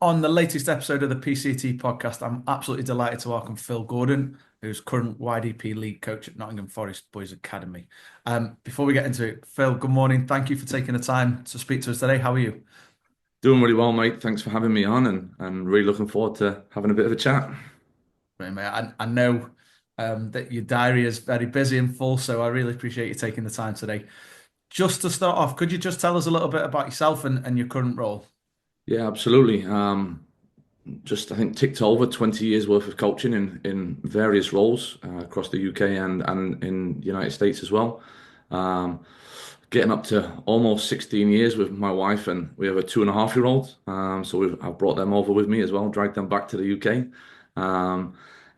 On the latest episode of the PCT podcast, I'm absolutely delighted to welcome Phil Gordon, who's current YDP league coach at Nottingham Forest Boys Academy. Before we get into it, Phil, good morning. Thank you for taking the time to speak to us today. How are you? Doing really well, mate. Thanks for having me on and really looking forward to having a bit of a chat. Right, mate. I know that your diary is very busy and full, so I really appreciate you taking the time today. Just to start off, could you just tell us a little bit about yourself and your current role? Yeah, absolutely. Just I think ticked over 20 years worth of coaching in various roles across the UK and in the United States as well. Um, Getting up to almost 16 years with my wife, and we have a 2.5-year old. So I've brought them over with me as well, dragged them back to the UK.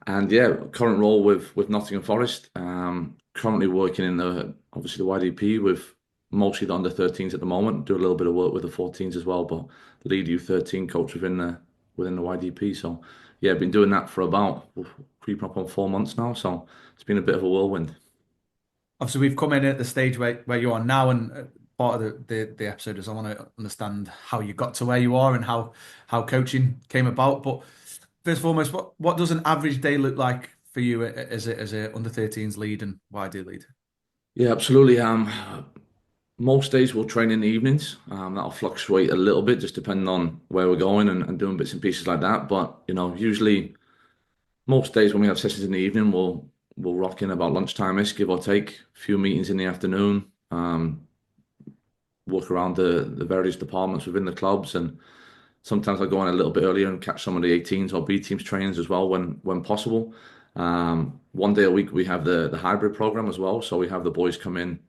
And yeah, current role with Nottingham Forest. Currently working in the obviously the YDP with mostly the under 13s at the moment. Do a little bit of work with the 14s as well, but lead U13 coach within the YDP. So yeah, I've been doing that for about creeping up on 4 months now. So it's been a bit of a whirlwind. Obviously, we've come in at the stage where you are now, and part of the episode is I want to understand how you got to where you are and how coaching came about. But first and foremost, what does an average day look like for you as a under 13s lead and YD lead? Yeah, absolutely. Most days we'll train in the evenings. That'll fluctuate a little bit just depending on where we're going and doing bits and pieces like that. But usually most days when we have sessions in the evening, we'll rock in about lunchtime-ish, give or take. A few meetings in the afternoon. Walk around the various departments within the clubs, and sometimes I go on a little bit earlier and catch some of the 18s or B teams trainings as well when possible. One day a week we have the hybrid program as well, so we have the boys come in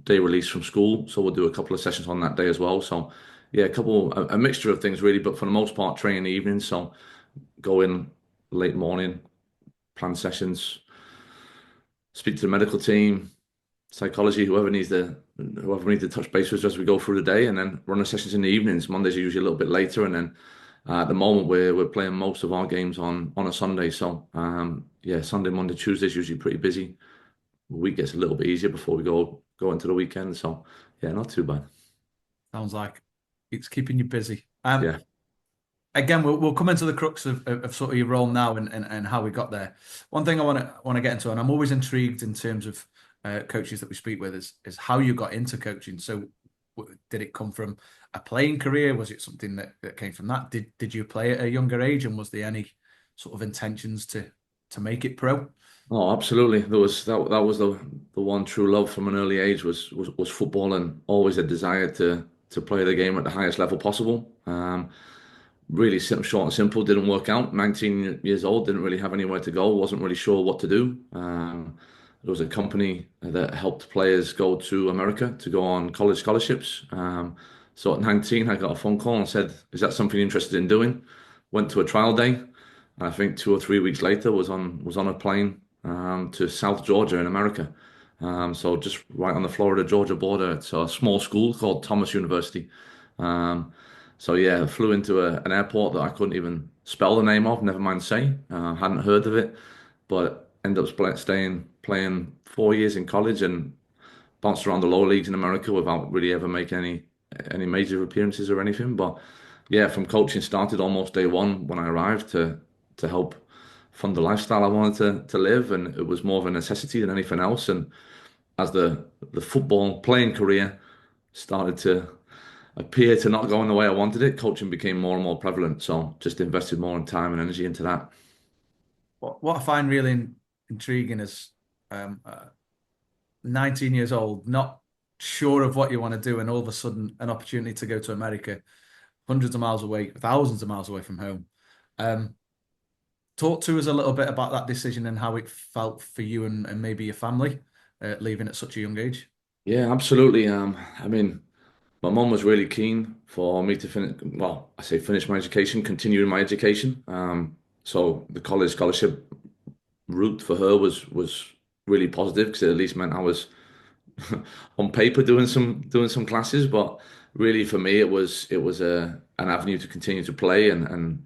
day release from school, so we'll do a couple of sessions on that day as well. So yeah, a mixture of things really, but for the most part, train in the evening. So go in late morning, plan sessions, speak to the medical team, psychology, whoever needs to touch base with us as we go through the day, and then run the sessions in the evenings. Mondays are usually a little bit later, and then at the moment we're playing most of our games on a Sunday. So yeah, Sunday, Monday, Tuesday is usually pretty busy. The week gets a little bit easier before we go into the weekend. So yeah, not too bad. Sounds like it's keeping you busy. Yeah. Again, we'll come into the crux of sort of your role now and how we got there. One thing I want to get into, and I'm always intrigued in terms of coaches that we speak with, is how you got into coaching. So, did it come from a playing career? Was it something that came from that? Did you play at a younger age, and was there any sort of intentions to make it pro? Oh, absolutely. There was that was the one true love from an early age was football, and always a desire to play the game at the highest level possible. Really short and simple. Didn't work out. 19 years old, didn't really have anywhere to go. Wasn't really sure what to do. There was a company that helped players go to America to go on college scholarships. So at 19, I got a phone call and said, "Is that something you're interested in doing?" Went to a trial day. And I think 2 or 3 weeks later was on a plane to South Georgia in America. So just right on the Florida-Georgia border. It's a small school called Thomas University. Um, so yeah, I flew into an airport that I couldn't even spell the name of, never mind say. Hadn't heard of it, but ended up playing 4 years in college and bounced around the lower leagues in America without really ever making any major appearances or anything. But yeah, from coaching started almost day one when I arrived to help fund the lifestyle I wanted to live, and it was more of a necessity than anything else. And as the football playing career started to appear to not go in the way I wanted it, coaching became more and more prevalent. So just invested more in time and energy into that. What I find really intriguing is 19 years old, not sure of what you want to do, and all of a sudden an opportunity to go to America, hundreds of miles away, thousands of miles away from home. Um, Talk to us a little bit about that decision and how it felt for you and maybe your family leaving at such a young age. Yeah, absolutely. I mean, my mum was really keen for me to finish, well, I say finish my education, continue in my education. So the college scholarship route for her was really positive because it at least meant I was on paper doing some classes, but really for me it was an avenue to continue to play and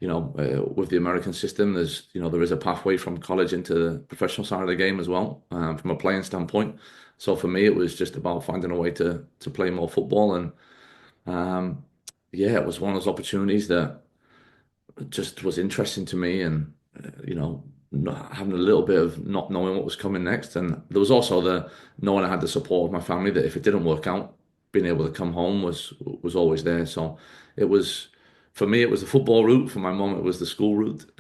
with the American system there is a pathway from college into the professional side of the game as well, from a playing standpoint. So for me it was just about finding a way to play more football, and yeah, it was one of those opportunities that just was interesting to me, and not having a little bit of not knowing what was coming next. And there was also the knowing I had the support of my family, that if it didn't work out, being able to come home was always there. So it was, for me, it was the football route. For my mum, it was the school route.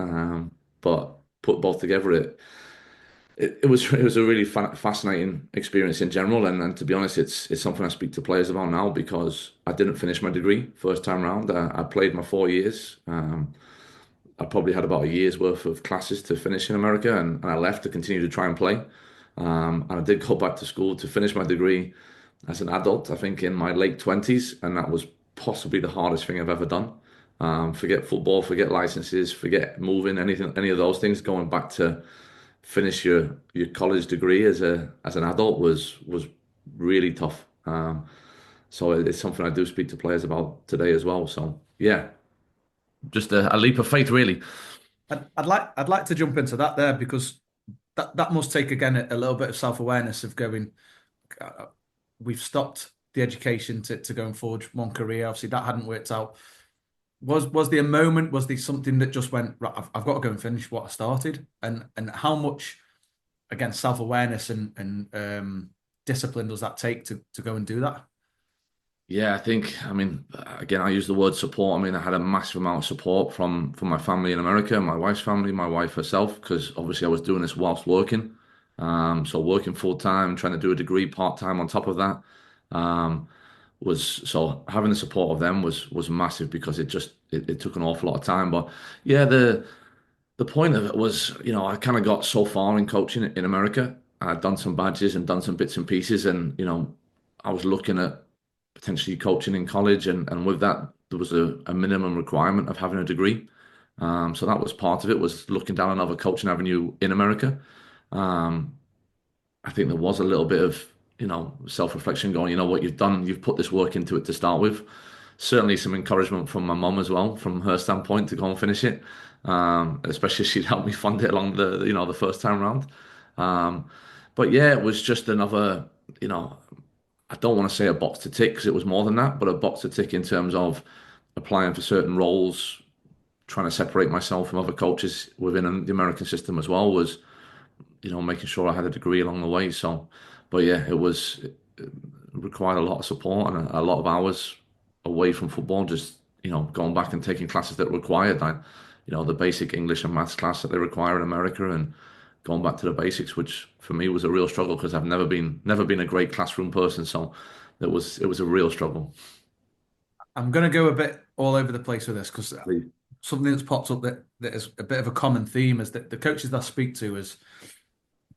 But put both together, it was a really fascinating experience in general. And to be honest, it's something I speak to players about now, because I didn't finish my degree first time round. I played my 4 years. I probably had about a year's worth of classes to finish in America, and I left to continue to try and play. And I did go back to school to finish my degree as an adult, I think in my late 20s, and that was possibly the hardest thing I've ever done. Forget football, forget licenses, forget moving, anything, any of those things. Going back to finish your college degree as an adult was really tough. So it's something I do speak to players about today as well. So yeah, just a leap of faith, really. I'd like to jump into that there because that must take again a little bit of self-awareness of going. uh, we've stopped the education to go and forge one career. Obviously, that hadn't worked out. Was there a moment? Was there something that just went right? I've got to go and finish what I started, and how much again self-awareness and discipline does that take to go and do that? Yeah, I think, I mean, again, I use the word support. I mean, I had a massive amount of support from my family in America, my wife's family, my wife herself, because obviously I was doing this whilst working. So working full time, trying to do a degree part time on top of that, um, was so having the support of them was massive, because it took an awful lot of time. But yeah, the point of it was, I kind of got so far in coaching in America. I'd done some badges and done some bits and pieces, and I was looking at potentially coaching in college, and with that, there was a minimum requirement of having a degree. So that was part of it, was looking down another coaching avenue in America. Um, I think there was a little bit of, self-reflection going, what you've done, you've put this work into it to start with. Certainly some encouragement from my mum as well, from her standpoint, to go and finish it. Especially she'd helped me fund it along the first time round. Um, but yeah, it was just another, you know, I don't want to say a box to tick, because it was more than that, but a box to tick in terms of applying for certain roles, trying to separate myself from other coaches within the American system as well, was making sure I had a degree along the way. So, but yeah, it required a lot of support and a lot of hours away from football, just, going back and taking classes that required that, the basic English and maths class that they require in America, and going back to the basics, which for me was a real struggle, because I've never been a great classroom person. So it was a real struggle. I'm going to go a bit all over the place with this because Really. something that's popped up that is a bit of a common theme is that the coaches that I speak to is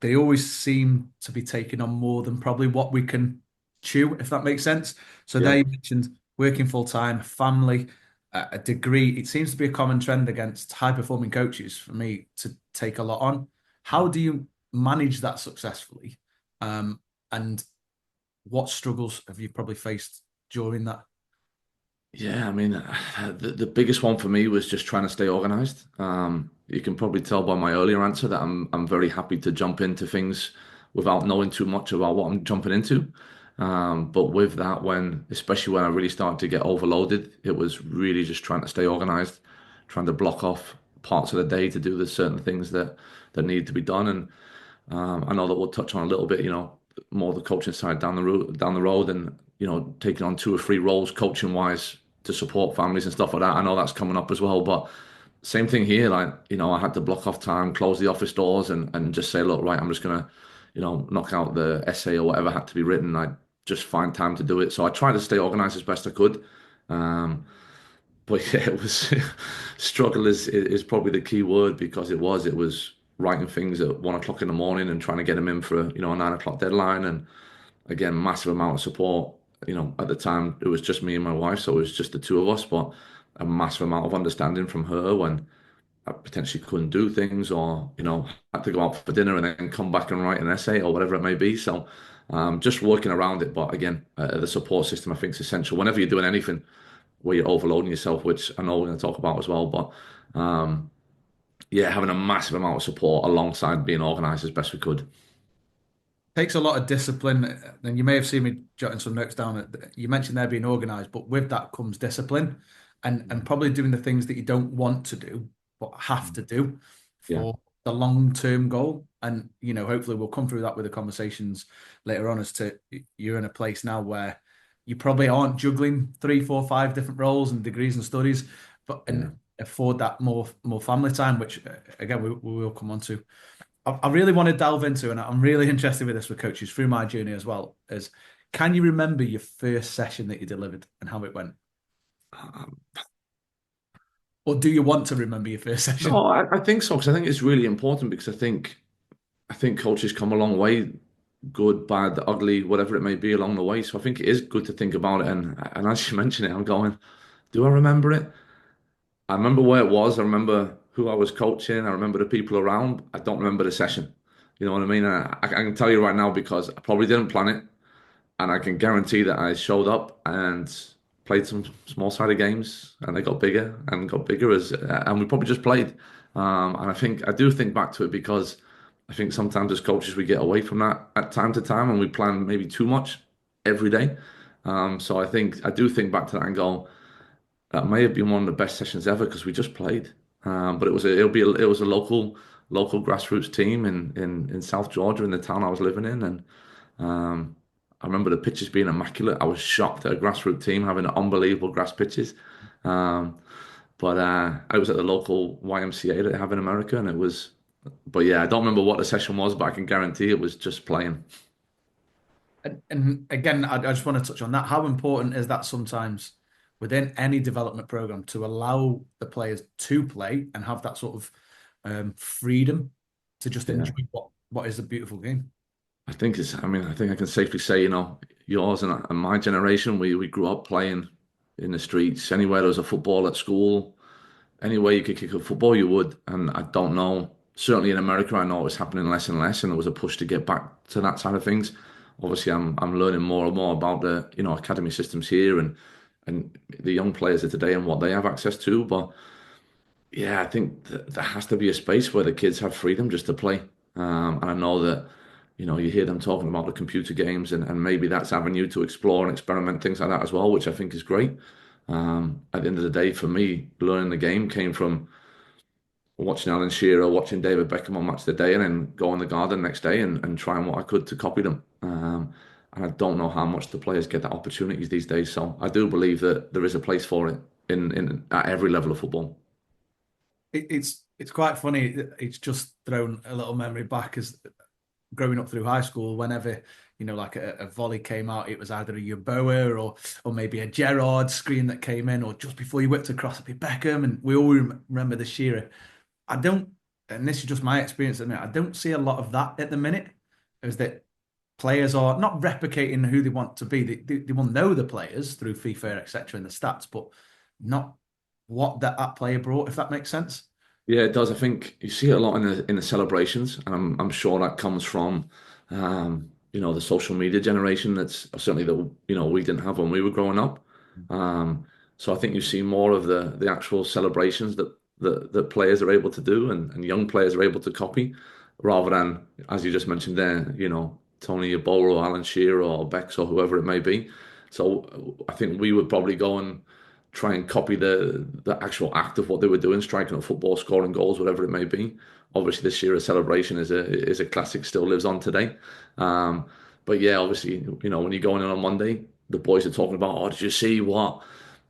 they always seem to be taking on more than probably what we can chew, if that makes sense. So Yeah. they mentioned working full time, family, a degree. It seems to be a common trend against high performing coaches for me to take a lot on. How do you manage that successfully? And what struggles have you probably faced during that? Yeah, I mean, the biggest one for me was just trying to stay organized. You can probably tell by my earlier answer that I'm very happy to jump into things without knowing too much about what I'm jumping into. But with that, especially when I really started to get overloaded, it was really just trying to stay organized, trying to block off parts of the day to do the certain things that need to be done. And I know that we'll touch on a little bit, more the coaching side down the road, and taking on 2 or 3 roles coaching wise to support families and stuff like that. I know that's coming up as well, but same thing here. Like, I had to block off time, close the office doors, and just say, look, right, I'm just gonna, knock out the essay or whatever had to be written. I just find time to do it. So I tried to stay organized as best I could. Um, but yeah, it was struggle is probably the key word, because it was writing things at 1 o'clock in the morning and trying to get them in for a 9 o'clock deadline. And again, massive amount of support. At the time it was just me and my wife, so it was just the two of us, but a massive amount of understanding from her when I potentially couldn't do things, or had to go out for dinner and then come back and write an essay or whatever it may be. So just working around it. But again, the support system I think is essential whenever you're doing anything where you're overloading yourself, which I know we're going to talk about as well. But yeah, having a massive amount of support alongside being organized as best we could. Takes a lot of discipline, and you may have seen me jotting some notes down. You mentioned there being organised, but with that comes discipline, and probably doing the things that you don't want to do but have to do Yeah, for the long-term goal. And hopefully we'll come through that with the conversations later on as to you're in a place now where you probably aren't juggling three, four, five different roles and degrees and studies, but yeah. and afford that more family time, which again we will come on to. I really want to delve into, and I'm really interested with this with coaches through my journey as well, is can you remember your first session that you delivered and how it went? Um, Or do you want to remember your first no, session? I think so because I think it's really important because I think coaches come a long way, good, bad, ugly, whatever it may be along the way. So I think it is good to think about it. And as you mentioned it, I'm going, do I remember it? I remember where it was. I remember who I was coaching. I remember the people around. I don't remember the session. You know what I mean? I can tell you right now because I probably didn't plan it. And I can guarantee that I showed up and played some small-sided games, and they got bigger and got bigger and we probably just played. And I do think back to it because I think sometimes as coaches we get away from that at time to time, and we plan maybe too much every day. So I do think back to that and go, that may have been one of the best sessions ever because we just played. But it was a local grassroots team in South Georgia in the town I was living in, and um, I remember the pitches being immaculate. I was shocked at a grassroots team having unbelievable grass pitches. Um, but I was at the local YMCA that they have in America, and it was. But yeah, I don't remember what the session was, but I can guarantee it was just playing. And again, I just want to touch on that. How important is that sometimes within any development program to allow the players to play and have that sort of freedom to just Yeah, enjoy what is a beautiful game? I mean, I think I can safely say, yours and my generation, we grew up playing in the streets. Anywhere there was a football at school, anywhere you could kick a football, you would. And I don't know. Certainly in America, I know it's happening less and less, and there was a push to get back to that side of things. Obviously, I'm learning more and more about the academy systems here and the young players of today and what they have access to. But yeah, I think there has to be a space where the kids have freedom just to play. And I know that you hear them talking about the computer games, and maybe that's avenue to explore and experiment things like that as well, which I think is great. At the end of the day, for me, learning the game came from watching Alan Shearer, watching David Beckham on Match of the Day, and then go on the garden next day and trying what I could to copy them. And I don't know how much the players get that opportunities these days. So I do believe that there is a place for it in at every level of football. It's quite funny. It's just thrown a little memory back as growing up through high school. Whenever like a volley came out, it was either a Yeboah or maybe a Gerrard screen that came in, or just before you whipped across, it'd be Beckham, and we all remember the Shearer. I don't, and this is just my experience at the minute. I don't see a lot of that at the minute. Is that players are not replicating who they want to be. They will know the players through FIFA, etc., and the stats, but not what that player brought. If that makes sense. Yeah, it does. I think you see it a lot in the celebrations, and I'm sure that comes from the social media generation. That's certainly that we didn't have when we were growing up. Um, so I think you see more of the actual celebrations that players are able to do and young players are able to copy, rather than as you just mentioned there, Tony Yeboah or Alan Shearer or Bex or whoever it may be. So I think we would probably go and try and copy the actual act of what they were doing, striking a football, scoring goals, whatever it may be. Obviously, this year a celebration is a classic, still lives on today. Um, but yeah, obviously, when you're going in on Monday, the boys are talking about, oh, did you see what?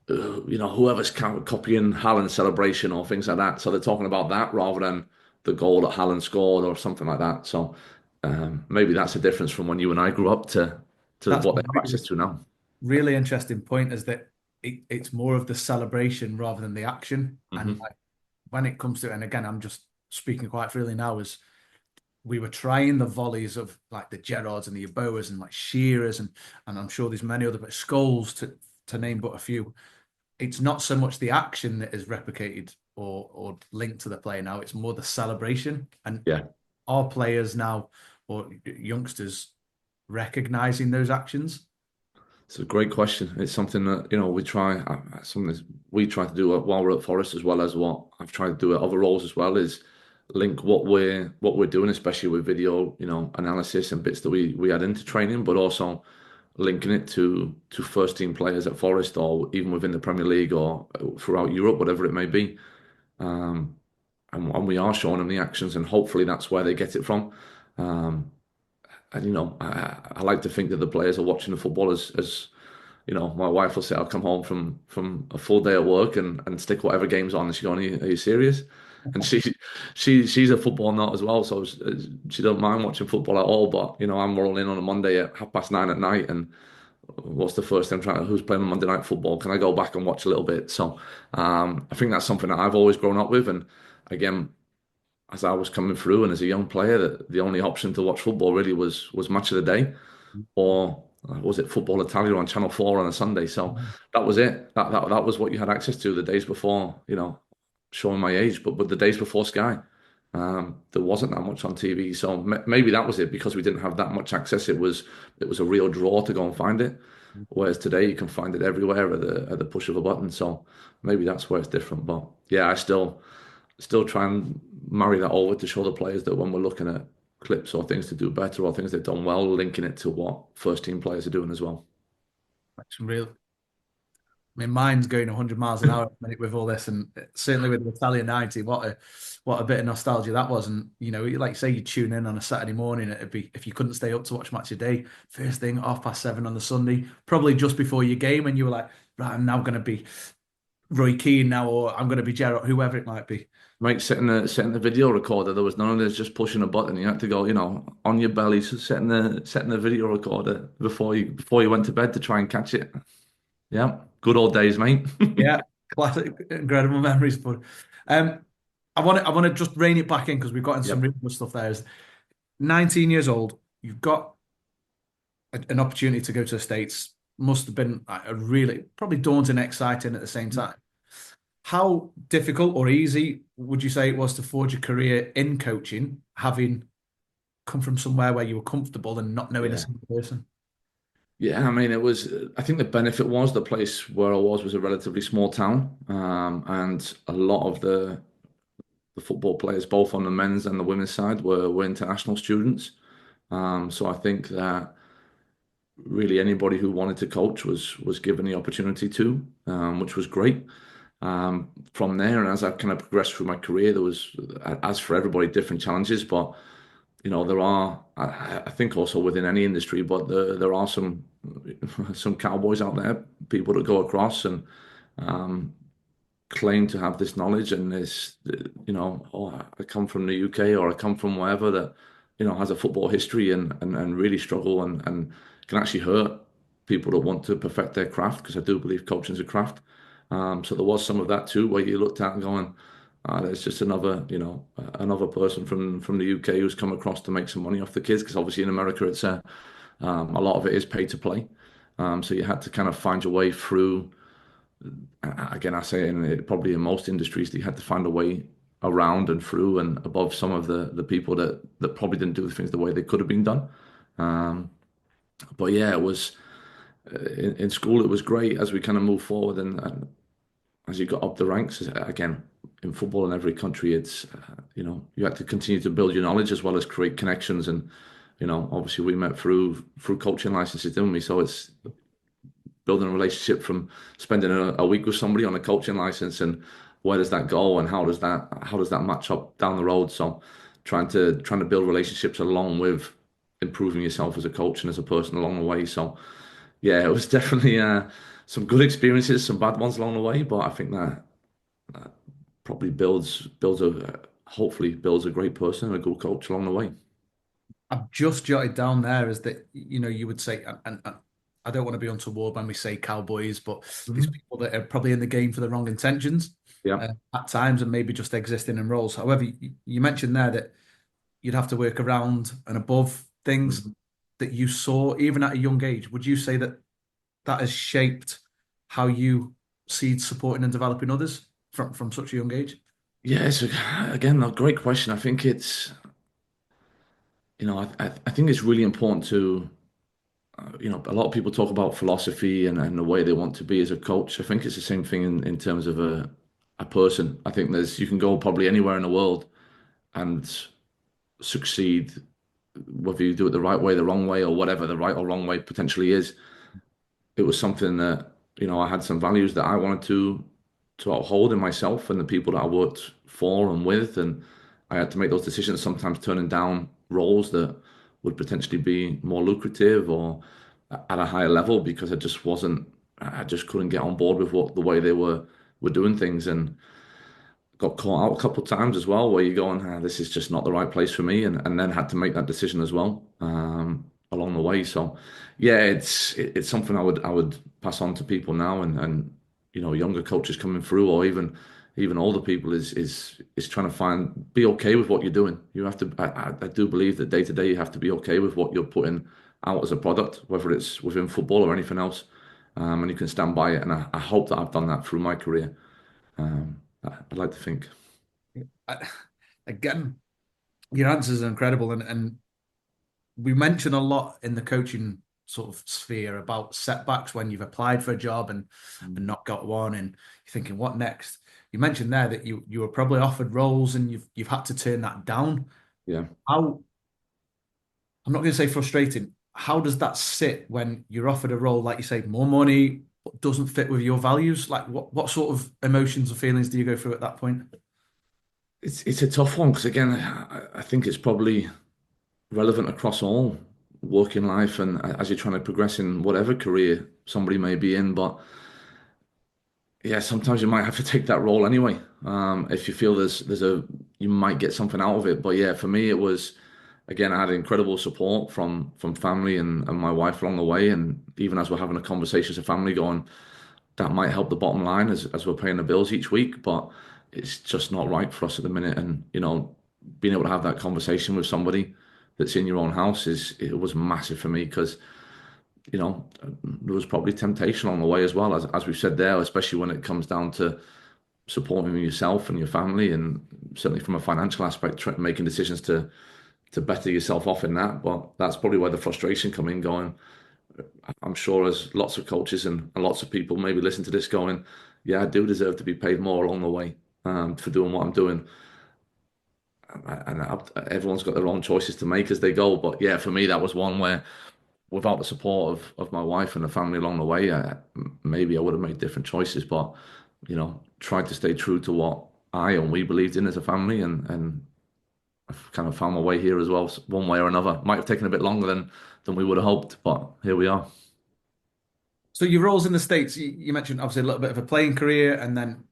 Whoever's copying Haaland's celebration or things like that. So they're talking about that rather than the goal that Haaland scored or something like that. So maybe that's a difference from when you and I grew up to That's what a they have access to now. really interesting point. Is that it's more of the celebration rather than the action, and Hmm. like when it comes to, and again, I'm just speaking quite freely now, as we were trying the volleys of like the Gerrards and the Yeboahs and like Shearers and I'm sure there's many other, but Scholes to name but a few. It's not so much the action that is replicated or linked to the play now. It's more the celebration. And Yeah. our players now or youngsters recognizing those actions. It's a great question. It's something that we try. Something that we try to do while we're at Forest, as well as what I've tried to do at other roles as well. Is link what we're doing, especially with video, analysis and bits that we add into training, but also linking it to first team players at Forest or even within the Premier League or throughout Europe, whatever it may be. Um, and we are showing them the actions, and hopefully that's where they get it from. Um, and I like to think that the players are watching the football as my wife will say, I'll come home from a full day at work and stick whatever game's on. And she go, are you serious? And she's a football nut as well, so she don't mind watching football at all. But I'm rolling in on a Monday at 9:30 at night, and what's the first thing I'm trying to, who's playing Monday night football? Can I go back and watch a little bit? So I think that's something that I've always grown up with. And again, as I was coming through and as a young player, that the only option to watch football really was match of the day, or was it Football Italia on Channel 4 on a Sunday? So that was it. That was what you had access to the days before, showing my age, but the days before Sky. There wasn't that much on TV, so maybe that was it because we didn't have that much access. It was a real draw to go and find it. Whereas today you can find it everywhere at the push of a button. So maybe that's where it's different. But yeah, I still try and marry that over to show the players that when we're looking at clips or things to do better or things they've done well, linking it to what first team players are doing as well. That's real. I mean, mine's going 100 miles an hour at the minute with all this, and certainly with the Italian 90, what a bit of nostalgia that was. And like say you tune in on a Saturday morning, it'd be if you couldn't stay up to watch Match of Day, first thing 7:30 on the Sunday, probably just before your game, and you were like, right, I'm now going to be Roy Keane now, or I'm going to be Gerrard, whoever it might be. Mike, setting the video recorder, there was none of this just pushing a button. You had to go, on your belly, so setting the video recorder before you went to bed to try and catch it. Yeah, good old days, mate. Yeah, classic, incredible memories. But um, I want to just rein it back in because we've got into some Yep. really good stuff there. Is 19 years old, you've got an opportunity to go to the States. Must have been a really probably daunting, exciting at the same time. How difficult or easy would you say it was to forge a career in coaching, having come from somewhere where you were comfortable and not knowing a Yeah. single person? Yeah, I mean, I think the benefit was the place where I was a relatively small town, and a lot of the football players, both on the men's and the women's side, were international students. So I think that really anybody who wanted to coach was given the opportunity to, which was great. From there, and as I kind of progressed through my career, there was, as for everybody, different challenges. But there are, I think, also within any industry, but there are some cowboys out there, people that go across and um, claim to have this knowledge and this, oh, I come from the UK or I come from wherever that, has a football history and really struggle and can actually hurt people that want to perfect their craft, because I do believe coaching is a craft. So there was some of that too, where you looked at and going, there's just another person from the UK who's come across to make some money off the kids, because obviously in America it's a lot of it is pay to play. So you had to kind of find your way through. Again, I say probably in most industries, that you had to find a way around and through and above some of the people that probably didn't do things the way they could have been done. Um, but yeah, it was in school. It was great as we kind of moved forward and as you got up the ranks. Again, in football in every country, it's you had to continue to build your knowledge as well as create connections. And obviously we met through coaching licenses, didn't we? So it's building a relationship from spending a week with somebody on a coaching license, and where does that go and how does that match up down the road. So trying to build relationships along with improving yourself as a coach and as a person along the way. So yeah, it was definitely some good experiences, some bad ones along the way, but I think that probably builds a hopefully builds a great person and a good coach along the way. I've just jotted down there is that you would say, and I don't want to be untoward when we say cowboys, but these Mhm. people that are probably in the game for the wrong intentions Yeah. at times, and maybe just existing in roles. However, you mentioned there that you'd have to work around and above things Mhm. that you saw even at a young age. Would you say that that has shaped how you see supporting and developing others from such a young age? Yes, again, a great question. I think it's, I think it's really important to, a lot of people talk about philosophy and the way they want to be as a coach. I think it's the same thing in terms of a person. I think you can go probably anywhere in the world and succeed, whether you do it the right way, the wrong way, or whatever the right or wrong way potentially is. It was something that, I had some values that I wanted to uphold in myself and the people that I worked for and with, and I had to make those decisions, sometimes turning down roles that would potentially be more lucrative or at a higher level because I just couldn't get on board with what the way they were doing things, and got caught out a couple of times as well, where you're going, this is just not the right place for me, and then had to make that decision as well, along the way. So, yeah, it's something I would pass on to people now, and younger coaches coming through, or even older people, is trying to be okay with what you're doing. You have to. I do believe that day to day you have to be okay with what you're putting out as a product, whether it's within football or anything else, and you can stand by it. And I hope that I've done that through my career. I'd like to think. I, again, your answers are incredible, and we mention a lot in the coaching sort of sphere about setbacks when you've applied for a job and not got one, and you're thinking, what next? You mentioned there that you were probably offered roles and you've had to turn that down. Yeah. How, I'm not going to say frustrating. How does that sit when you're offered a role, like you say, more money, but doesn't fit with your values? Like what sort of emotions or feelings do you go through at that point? It's a tough one because again, I think it's probably relevant across all working life and as you're trying to progress in whatever career somebody may be in. But yeah, sometimes you might have to take that role anyway. If you feel you might get something out of it. But yeah, for me, it was again, I had incredible support from family and my wife along the way. And even as we're having a conversation as a family, going, that might help the bottom line as we're paying the bills each week, but it's just not right for us at the minute. And being able to have that conversation with somebody that's in your own house it was massive for me because there was probably temptation on the way as well, as we've said there, especially when it comes down to supporting yourself and your family, and certainly from a financial aspect, making decisions to better yourself off in that. But that's probably where the frustration come in, going, I'm sure as lots of coaches and lots of people maybe listen to this going, yeah, I do deserve to be paid more along the way, for doing what I'm doing. And everyone's got their own choices to make as they go. But yeah, for me, that was one where without the support of my wife and the family along the way, maybe I would have made different choices. But, tried to stay true to what I and we believed in as a family. And I've kind of found my way here as well, one way or another. Might have taken a bit longer than we would have hoped, but here we are. So your roles in the States, you mentioned obviously a little bit of a playing career and then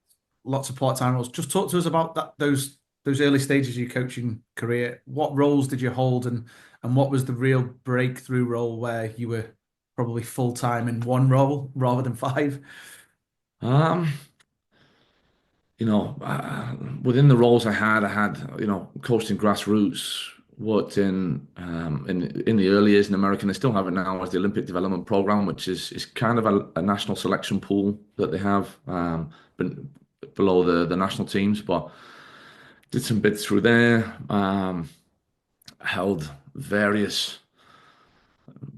lots of part-time roles. Just talk to us about those early stages of your coaching career. What roles did you hold and what was the real breakthrough role where you were probably full-time in one role rather than five? Um, within the roles I had, coached in grassroots, worked in the early years in America, and they still have it now as the Olympic Development Program, which is kind of a national selection pool that they have, been below the national teams, but did some bits through there, held various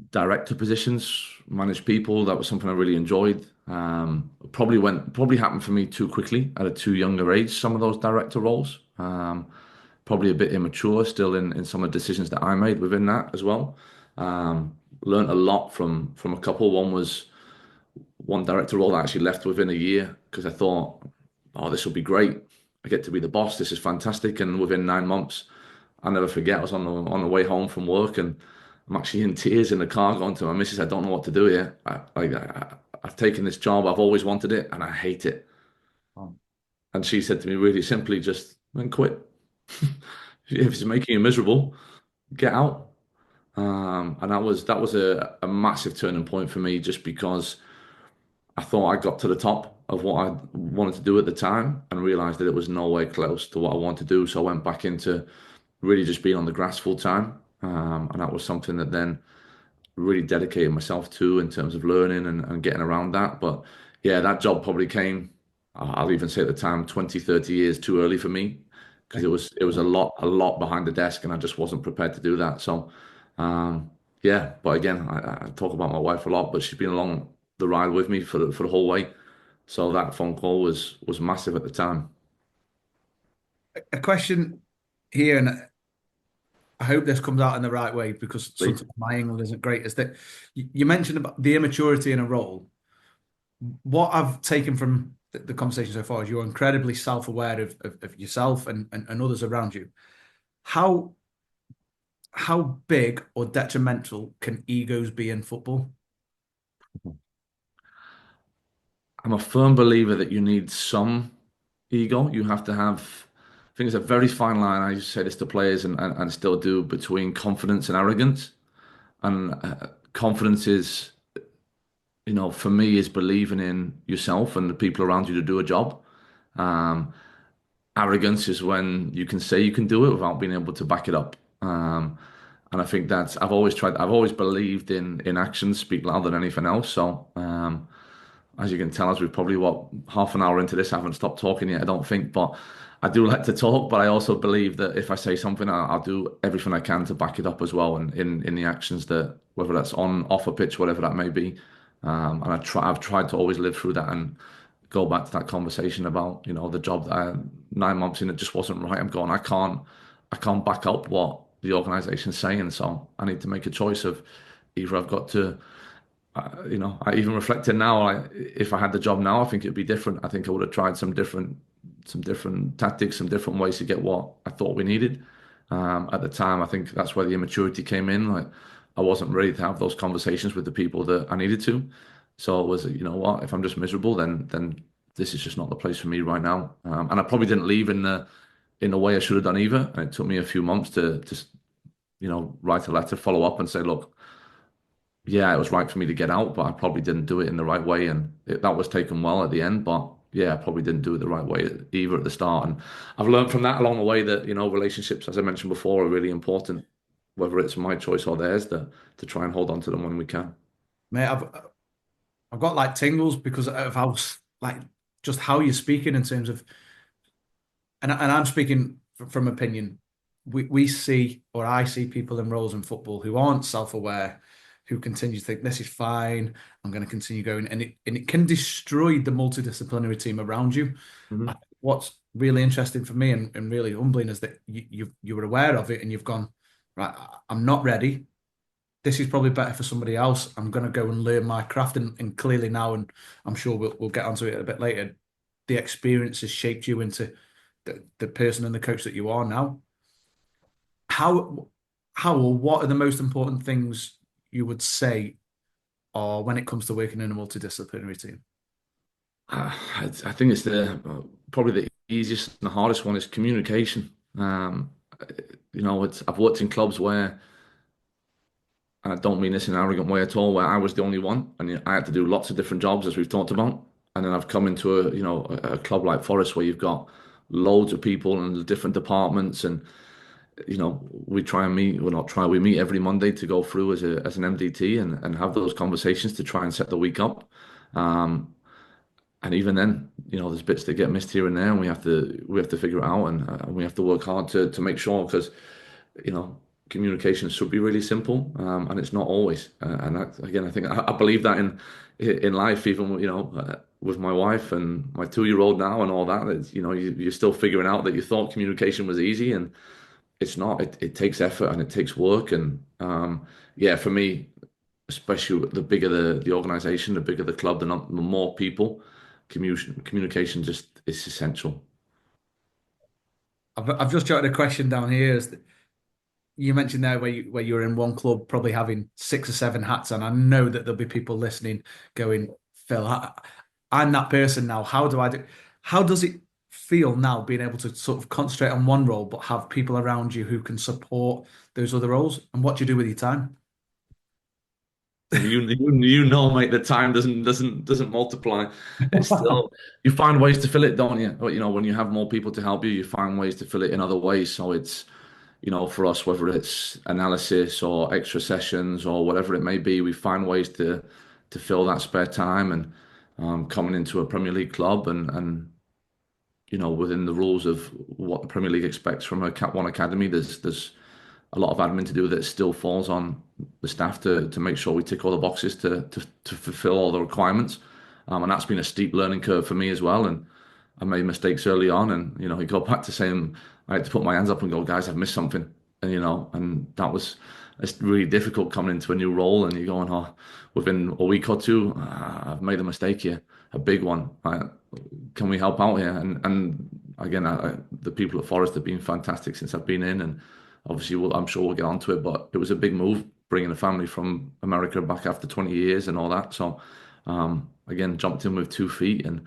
director positions, managed people. That was something I really enjoyed. Probably happened for me too quickly at a too younger age. Some of those director roles, probably a bit immature still in some of the decisions that I made within that as well. Learned a lot from a couple. One was one director role that I actually left within a year because I thought, oh, this will be great. I get to be the boss. This is fantastic. And within 9 months, I'll never forget. I was on the way home from work, and I'm actually in tears in the car, going to my missus, I don't know what to do here. I've taken this job. I've always wanted it, and I hate it. Um, And she said to me really simply, just then quit. If it's making you miserable, get out. And that was a massive turning point for me, just because I thought I got to the top of what I wanted to do at the time and realized that it was nowhere close to what I wanted to do. So I went back into really just being on the grass full time. And that was something that then really dedicated myself to in terms of learning and getting around that. But yeah, that job probably came, I'll even say at the time, 20, 30 years too early for me because it was a lot behind the desk and I just wasn't prepared to do that. So yeah, but again, I talk about my wife a lot, but she's been along the ride with me for the whole way. So that phone call was massive at the time. a question. here, and I hope this comes out in the right way because Please. sometimes my England isn't great, is that you mentioned about the immaturity in a role. What I've taken from the conversation so far is you're incredibly self-aware of yourself and others around you. How how big or detrimental can egos be in football? I'm a firm believer that you need some ego. You have to have, I think it's a very fine line. I used to say this to players and still do between confidence and arrogance. And confidence is, for me, is believing in yourself and the people around you to do a job. Um, Arrogance is when you can say you can do it without being able to back it up. And I think that's, I've always believed in actions speak louder than anything else. So, as you can tell, as we've probably, half an hour into this, I haven't stopped talking yet, I don't think. But I do like to talk, but I also believe that if I say something, I'll do everything I can to back it up as well, and in the actions that, whether that's on, off a pitch, whatever that may be. And I've tried to always live through that and go back to that conversation about, the job that 9 months in, it just wasn't right. I can't back up what the organisation's saying, so I need to make a choice of either I've got to I even reflected now. If I had the job now, I think it'd be different. I think I would have tried some different tactics, some different ways to get what I thought we needed. At the time, I think that's where the immaturity came in. Like I wasn't ready to have those conversations with the people that I needed to. So it was, what, if I'm just miserable, then this is just not the place for me right now. And I probably didn't leave in the way I should have done either. And it took me a few months to write a letter, follow up, and say, look, yeah, it was right for me to get out, but I probably didn't do it in the right way, and that was taken well at the end. But yeah, I probably didn't do it the right way either at the start. And I've learned from that along the way that relationships, as I mentioned before, are really important, whether it's my choice or theirs, to try and hold on to them when we can. Mate, I've got like tingles because of how like just how you're speaking in terms of and I'm speaking from opinion. We see, or I see people in roles in football who aren't self-aware, who continue to think this is fine. I'm going to continue going, and it can destroy the multidisciplinary team around you. I Mhm. think what's really interesting for me and really humbling is that you were aware of it and you've gone, right. I'm not ready. This is probably better for somebody else. I'm going to go and learn my craft, and clearly now, and I'm sure we'll get onto it a bit later. The experience has shaped you into the person and the coach that you are now. How how or what are the most important things you would say or when it comes to working in a multidisciplinary team? I think it's probably the easiest and the hardest one is communication. I've worked in clubs where, and I don't mean this in an arrogant way at all, where I was the only one and I had to do lots of different jobs as we've talked about. And then I've come into a club like Forest where you've got loads of people and different departments, and we try and meet, well, not try, we meet every Monday to go through as an MDT and have those conversations to try and set the week up. Um, and even then, there's bits that get missed here and there, and we have to figure it out, and we have to work hard to make sure, because you know, communication should be really simple, and it's not always. And that, again, I think I believe that in life, even with my wife and my 2-year-old now and all that. It's, you're still figuring out that you thought communication was easy, and it's not. It takes effort and it takes work. And yeah, for me, especially the bigger the organization, the bigger the club, the more people, communication just is essential. I've just jotted a question down here. Is that you mentioned there where you're in one club, probably having 6 or 7 hats on. I know that there'll be people listening, going, Phil, I'm that person now. How do I do? How does it feel now being able to sort of concentrate on one role, but have people around you who can support those other roles? And what do you do with your time? Mate, the time doesn't multiply. It's still, you find ways to fill it, don't you? But, when you have more people to help you, you find ways to fill it in other ways. So it's, for us, whether it's analysis or extra sessions or whatever it may be, we find ways to fill that spare time. And coming into a Premier League club and within the rules of what the Premier League expects from a Cat 1 academy, there's a lot of admin to do that still falls on the staff to make sure we tick all the boxes to fulfill all the requirements. And that's been a steep learning curve for me as well. And I made mistakes early on, and he got back to saying I had to put my hands up and go, guys, I've missed something, and that was it's really difficult coming into a new role, and you're going, oh, within a week or two, I've made a mistake here, a big one. Can we help out here? And again, the people at Forest have been fantastic since I've been in, and obviously, I'm sure we'll get onto it, but it was a big move bringing a family from America back after 20 years and all that. So, again, jumped in with 2 feet, and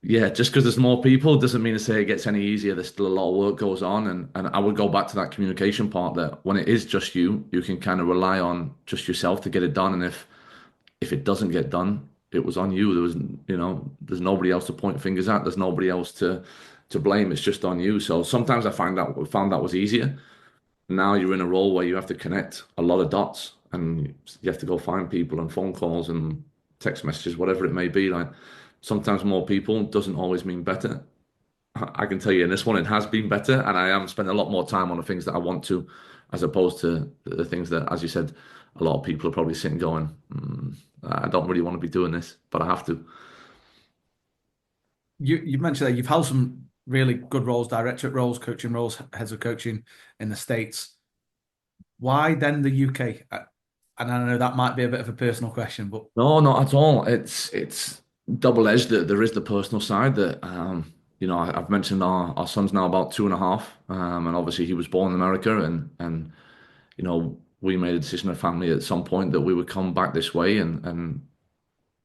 yeah, just because there's more people doesn't mean to say it gets any easier. There's still a lot of work goes on, and I would go back to that communication part that when it is just you, you can kind of rely on just yourself to get it done, and if it doesn't get done, it was on you. There was, there's nobody else to point fingers at. There's nobody else to blame. It's just on you. So sometimes I found that was easier. Now you're in a role where you have to connect a lot of dots, and you have to go find people and phone calls and text messages, whatever it may be. Like sometimes more people doesn't always mean better. I can tell you in this one, it has been better, and I am spending a lot more time on the things that I want to, as opposed to the things that, as you said, a lot of people are probably sitting going, I don't really want to be doing this, but I have to. You mentioned that you've held some really good roles, directorate roles, coaching roles, heads of coaching in the States. Why then the UK? And I know that might be a bit of a personal question, but No, not at all. It's double-edged. There is the personal side that I've mentioned our son's now about 2.5, and obviously he was born in America, and we made a decision as a family at some point that we would come back this way, and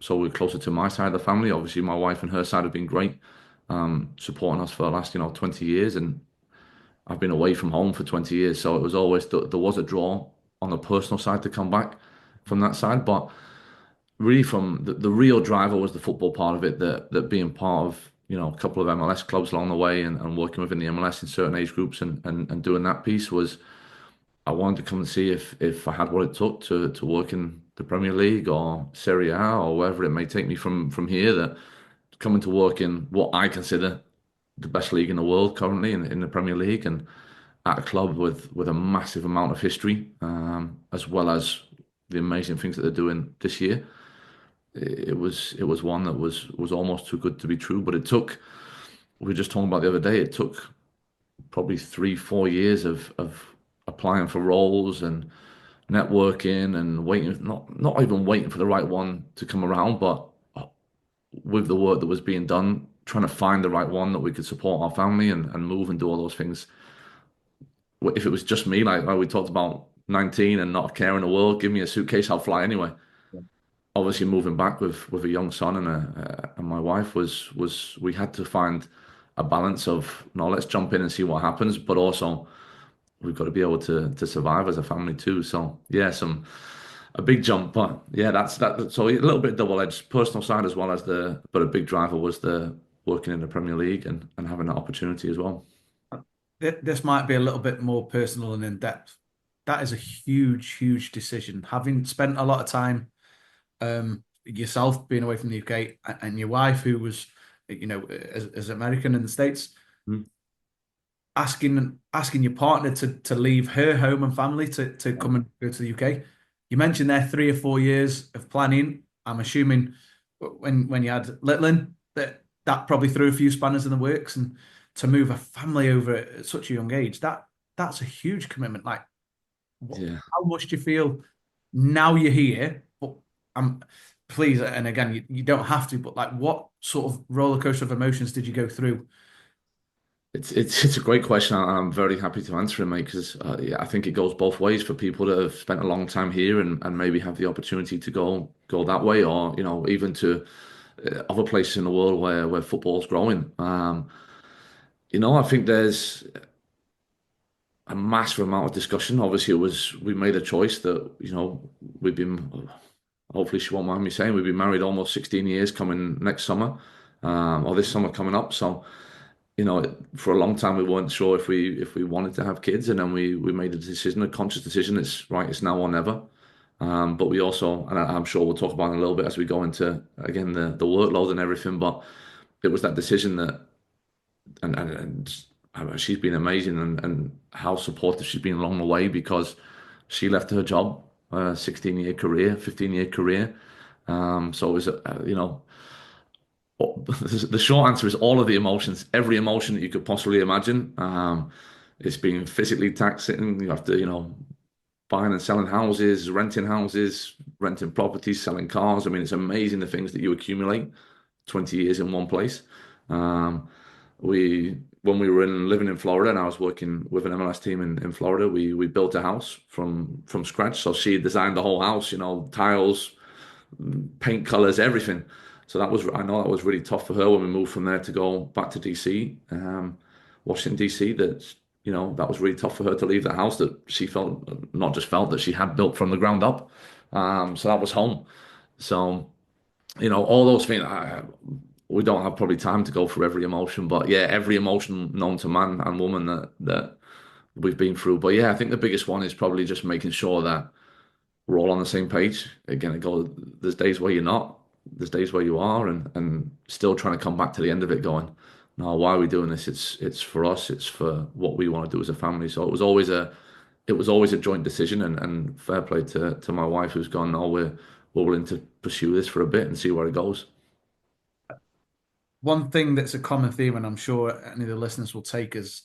so we're closer to my side of the family. Obviously, my wife and her side have been great, supporting us for the last 20 years, and I've been away from home for 20 years, so it was always there was a draw on the personal side to come back from that side, but really from the real driver was the football part of it, that being part of a couple of MLS clubs along the way, and working within the MLS in certain age groups, and doing that piece was I wanted to come and see if I had what it took to work in the Premier League or Serie A or wherever it may take me from here, that coming to work in what I consider the best league in the world currently in the Premier League, and at a club with a massive amount of history, as well as the amazing things that they're doing this year. It was one that was almost too good to be true. But it took, we were just talking about the other day, it took probably 3, 4 years of applying for roles and networking and waiting, not even waiting for the right one to come around, but with the work that was being done, trying to find the right one that we could support our family and move and do all those things. If it was just me, like we talked about 19 and not a care in the world, give me a suitcase, I'll fly anyway. Obviously, moving back with a young son and my wife was we had to find a balance of, no, let's jump in and see what happens, but also we've got to be able to survive as a family too. So yeah, a big jump, but yeah, that's that. So a little bit double-edged, personal side as well as but a big driver was the working in the Premier League and having that opportunity as well. this might be a little bit more personal and in depth. That is a huge, huge decision. Having spent a lot of time yourself being away from the UK and your wife, who was, as American in the States, Mm. asking your partner to leave her home and family to come and go to the UK. You mentioned there 3 or 4 years of planning. I'm assuming when you had Litlin that probably threw a few spanners in the works, and to move a family over at such a young age, that's a huge commitment. Like, Yeah. how much do you feel now you're here? But please, and again, you don't have to, but like, what sort of roller coaster of emotions did you go through? It's a great question, and I'm very happy to answer it, mate, because yeah, I think it goes both ways for people that have spent a long time here and maybe have the opportunity to go that way, or even to other places in the world where football's growing. I think there's a massive amount of discussion. Obviously, we made a choice that we've been. Hopefully, she won't mind me saying we've been married almost 16 years coming next summer, or this summer coming up. So for a long time we weren't sure if we wanted to have kids, and then we made a decision, a conscious decision. It's right, it's now or never. But we also, and I'm sure we'll talk about it a little bit as we go into again the workload and everything. But it was that decision that, and she's been amazing, and how supportive she's been along the way, because she left her job, 16-year career, 15-year career. So it was, The short answer is all of the emotions, every emotion that you could possibly imagine. It's been physically taxing. You have to, buying and selling houses, renting properties, selling cars. I mean, it's amazing the things that you accumulate 20 years in one place. Um, when we were living in Florida and I was working with an MLS team in Florida, we built a house from scratch. So she designed the whole house, tiles, paint colors, everything. So I know that was really tough for her when we moved from there to go back to DC, Washington DC. That was really tough for her to leave the house that she felt, not just felt, that she had built from the ground up. So that was home. So all those things. We don't have probably time to go through every emotion, but yeah, every emotion known to man and woman that we've been through. But yeah, I think the biggest one is probably just making sure that we're all on the same page. Again, there's days where you're not, there's days where you are, and still trying to come back to the end of it going, no, why are we doing this? It's for us, it's for what we want to do as a family. So it was always a joint decision, and fair play to my wife who's gone, no, we're willing to pursue this for a bit and see where it goes. One thing that's a common theme, and I'm sure any of the listeners will take, is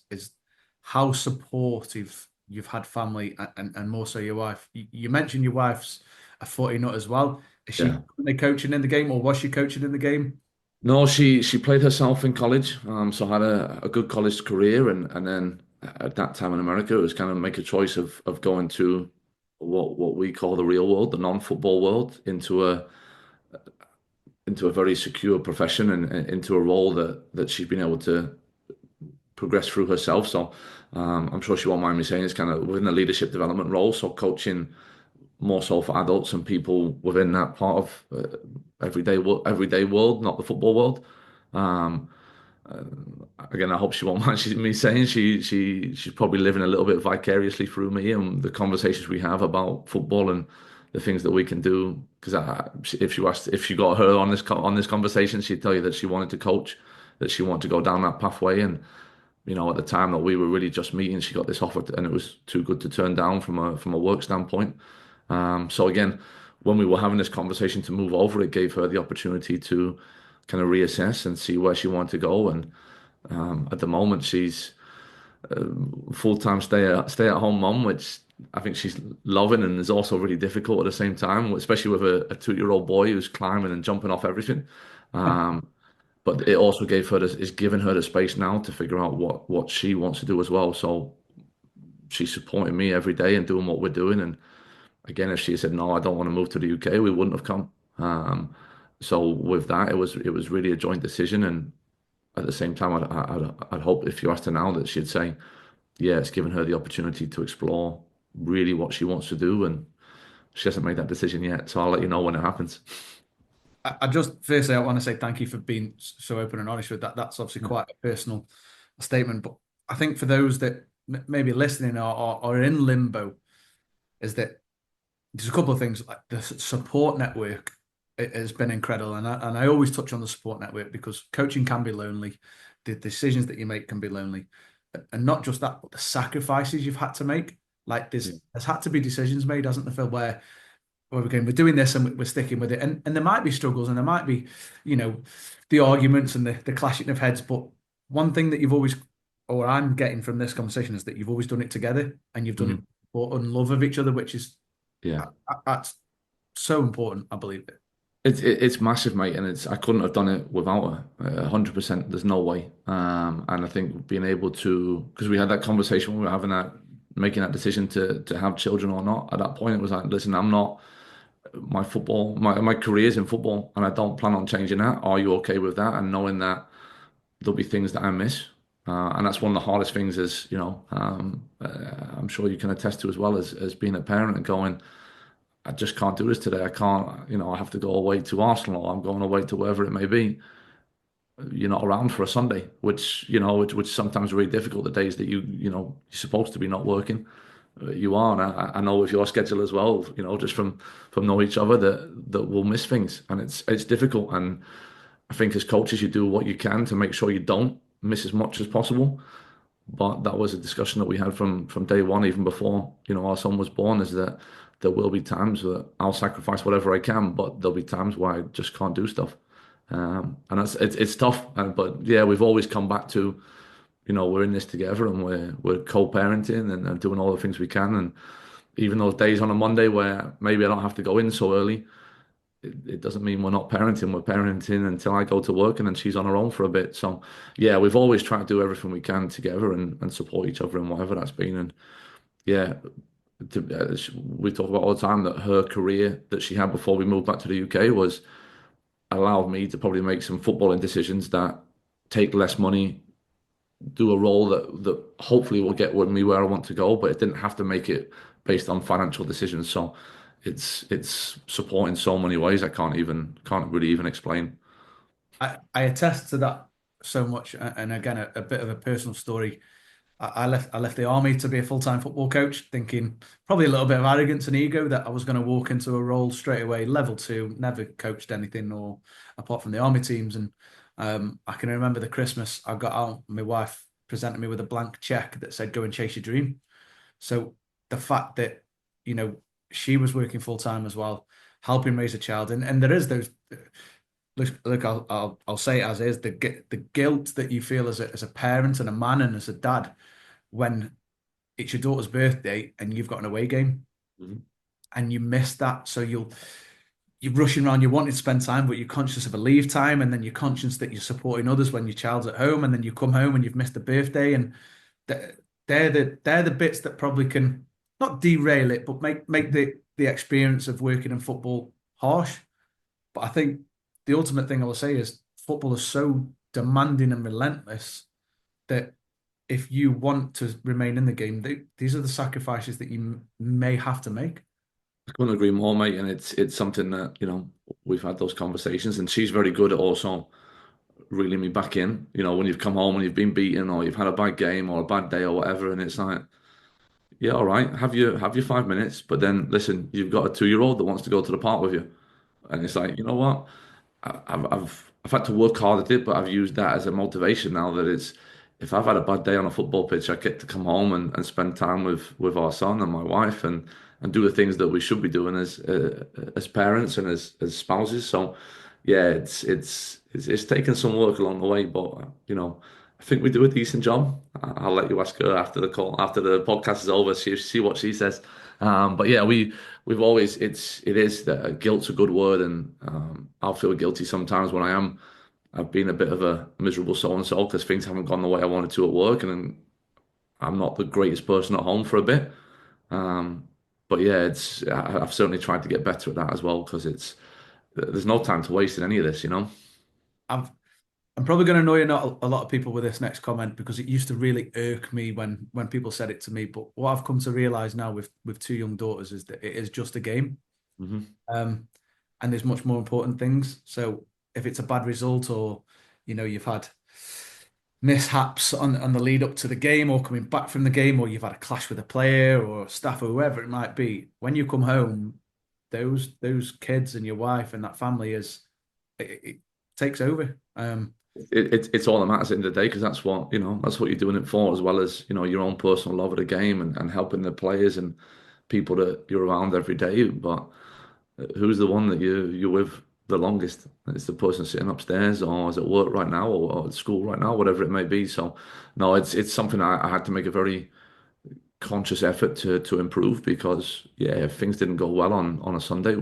how supportive you've had family and more so your wife. You mentioned your wife's a footy nut as well. Is she Yeah. currently coaching in the game, or was she coaching in the game? No, she played herself in college, so had a good college career, and then at that time in America, it was kind of make a choice of going to what we call the real world, the non-football world, into a very secure profession and into a role that she's been able to progress through herself. So I'm sure she won't mind me saying it's kind of within the leadership development role, so coaching more so for adults and people within that part of everyday world, not the football world. Um, Again, I hope she won't mind me saying she's probably living a little bit vicariously through me and the conversations we have about football and the things that we can do. Because if she got her on this conversation, she'd tell you that she wanted to coach, that she wanted to go down that pathway. And at the time that we were really just meeting, she got this offer, and it was too good to turn down from a work standpoint. So again, when we were having this conversation to move over, it gave her the opportunity to kind of reassess and see where she wanted to go. And at the moment, she's full-time stay at home mom, which I think she's loving and is also really difficult at the same time, especially with a 2-year-old boy who's climbing and jumping off everything. Um, but it also is giving her the space now to figure out what she wants to do as well. So she's supporting me every day and doing what we're doing. And again, if she said no, I don't want to move to the UK, we wouldn't have come. So with that, it was really a joint decision. And at the same time, I'd hope if you asked her now that she'd say, yeah, it's given her the opportunity to explore really what she wants to do. And she hasn't made that decision yet. So I'll let you know when it happens. I just firstly I want to say thank you for being so open and honest with that. That's obviously quite a personal statement, but I think for those that maybe listening or in limbo, is that there's a couple of things. Like the support network has been incredible, and I always touch on the support network because coaching can be lonely. The decisions that you make can be lonely, and not just that, but the sacrifices you've had to make. Like Yeah. there's had to be decisions made, hasn't there, Phil, where we're doing this and we're sticking with it. And there might be struggles and there might be, you know, the arguments and the clashing of heads. But one thing that you've always, or I'm getting from this conversation, is that you've always done it together and you've done it Mhm. for and love of each other, which is Yeah. that's so important. I believe it. It's massive, mate, and I couldn't have done it without her. 100%. There's no way. And I think being able to, because we had that conversation when we were making that decision to have children or not. At that point, it was like, listen, I'm not my career's in football, and I don't plan on changing that. Are you okay with that? And knowing that there'll be things that I miss, and that's one of the hardest things. Is I'm sure you can attest to as well as being a parent and going. I just can't do this today. I can't, I have to go away to Arsenal or I'm going away to wherever it may be. You're not around for a Sunday, which sometimes really difficult. The days that you're supposed to be not working, you are. And I know with your schedule as well, just from knowing each other that we'll miss things, and it's difficult. And I think as coaches, you do what you can to make sure you don't miss as much as possible. But that was a discussion that we had from day one, even before our son was born, is that there will be times that I'll sacrifice whatever I can, but there'll be times where I just can't do stuff. And it's tough. But yeah, we've always come back to, we're in this together and we're co-parenting and doing all the things we can. And even those days on a Monday where maybe I don't have to go in so early, it doesn't mean we're not parenting. We're parenting until I go to work and then she's on her own for a bit. So yeah, we've always tried to do everything we can together and support each other in whatever that's been. And yeah, we talk about all the time that her career that she had before we moved back to the UK was allowed me to probably make some footballing decisions that take less money, do a role that hopefully will get me where I want to go, but it didn't have to make it based on financial decisions. So it's support in so many ways I can't really even explain. I attest to that so much. And again, a bit of a personal story. I left the army to be a full-time football coach, thinking probably a little bit of arrogance and ego that I was going to walk into a role straight away, level two, never coached anything or apart from the army teams. And I can remember the Christmas I got out, my wife presented me with a blank check that said, "Go and chase your dream." So the fact that, you know, she was working full-time as well, helping raise a child, and there is those. Look, I'll say it as is, the guilt that you feel as a parent and a man and as a dad when it's your daughter's birthday and you've got an away game Mhm. and you miss that. So you're rushing around, you wanting to spend time, but you're conscious of a leave time, and then you're conscious that you're supporting others when your child's at home, and then you come home and you've missed the birthday, and th- they're the bits that probably can not derail it, but make the experience of working in football harsh. But I think the ultimate thing I will say is football is so demanding and relentless that if you want to remain in the game, these are the sacrifices that you may have to make. I couldn't agree more, mate. And it's something that, we've had those conversations and she's very good at also reeling me back in. When you've come home and you've been beaten or you've had a bad game or a bad day or whatever, and it's like, yeah, all right, have your 5 minutes, but then listen, you've got a 2-year-old that wants to go to the park with you. And it's like, you know what? I've had to work hard at it, but I've used that as a motivation now that it's if I've had a bad day on a football pitch, I get to come home and spend time with our son and my wife and do the things that we should be doing as parents and as spouses. So yeah, it's taken some work along the way, but I think we do a decent job. I'll let you ask her after the call, after the podcast is over, see what she says. But yeah, we've always it is that guilt's a good word, and I'll feel guilty sometimes when I've been a bit of a miserable so and so because things haven't gone the way I wanted to at work, and I'm not the greatest person at home for a bit. Um, but yeah, I've certainly tried to get better at that as well because there's no time to waste in any of this. I've, I'm probably going to annoy not a lot of people with this next comment because it used to really irk me when people said it to me. But what I've come to realize now with two young daughters is that it is just a game, Hmm. um, and there's much more important things. So if it's a bad result or you've had mishaps on the lead up to the game or coming back from the game or you've had a clash with a player or staff or whoever it might be, when you come home, those kids and your wife and that family it takes over. It's all that matters at the end of the day because that's what you're doing it for as well as your own personal love of the game and helping the players and people that you're around every day. But who's the one that you're with the longest? It's the person sitting upstairs, or is at work right now, or at school right now, whatever it may be. So, no, it's something I had to make a very conscious effort to improve because yeah, if things didn't go well on a Sunday,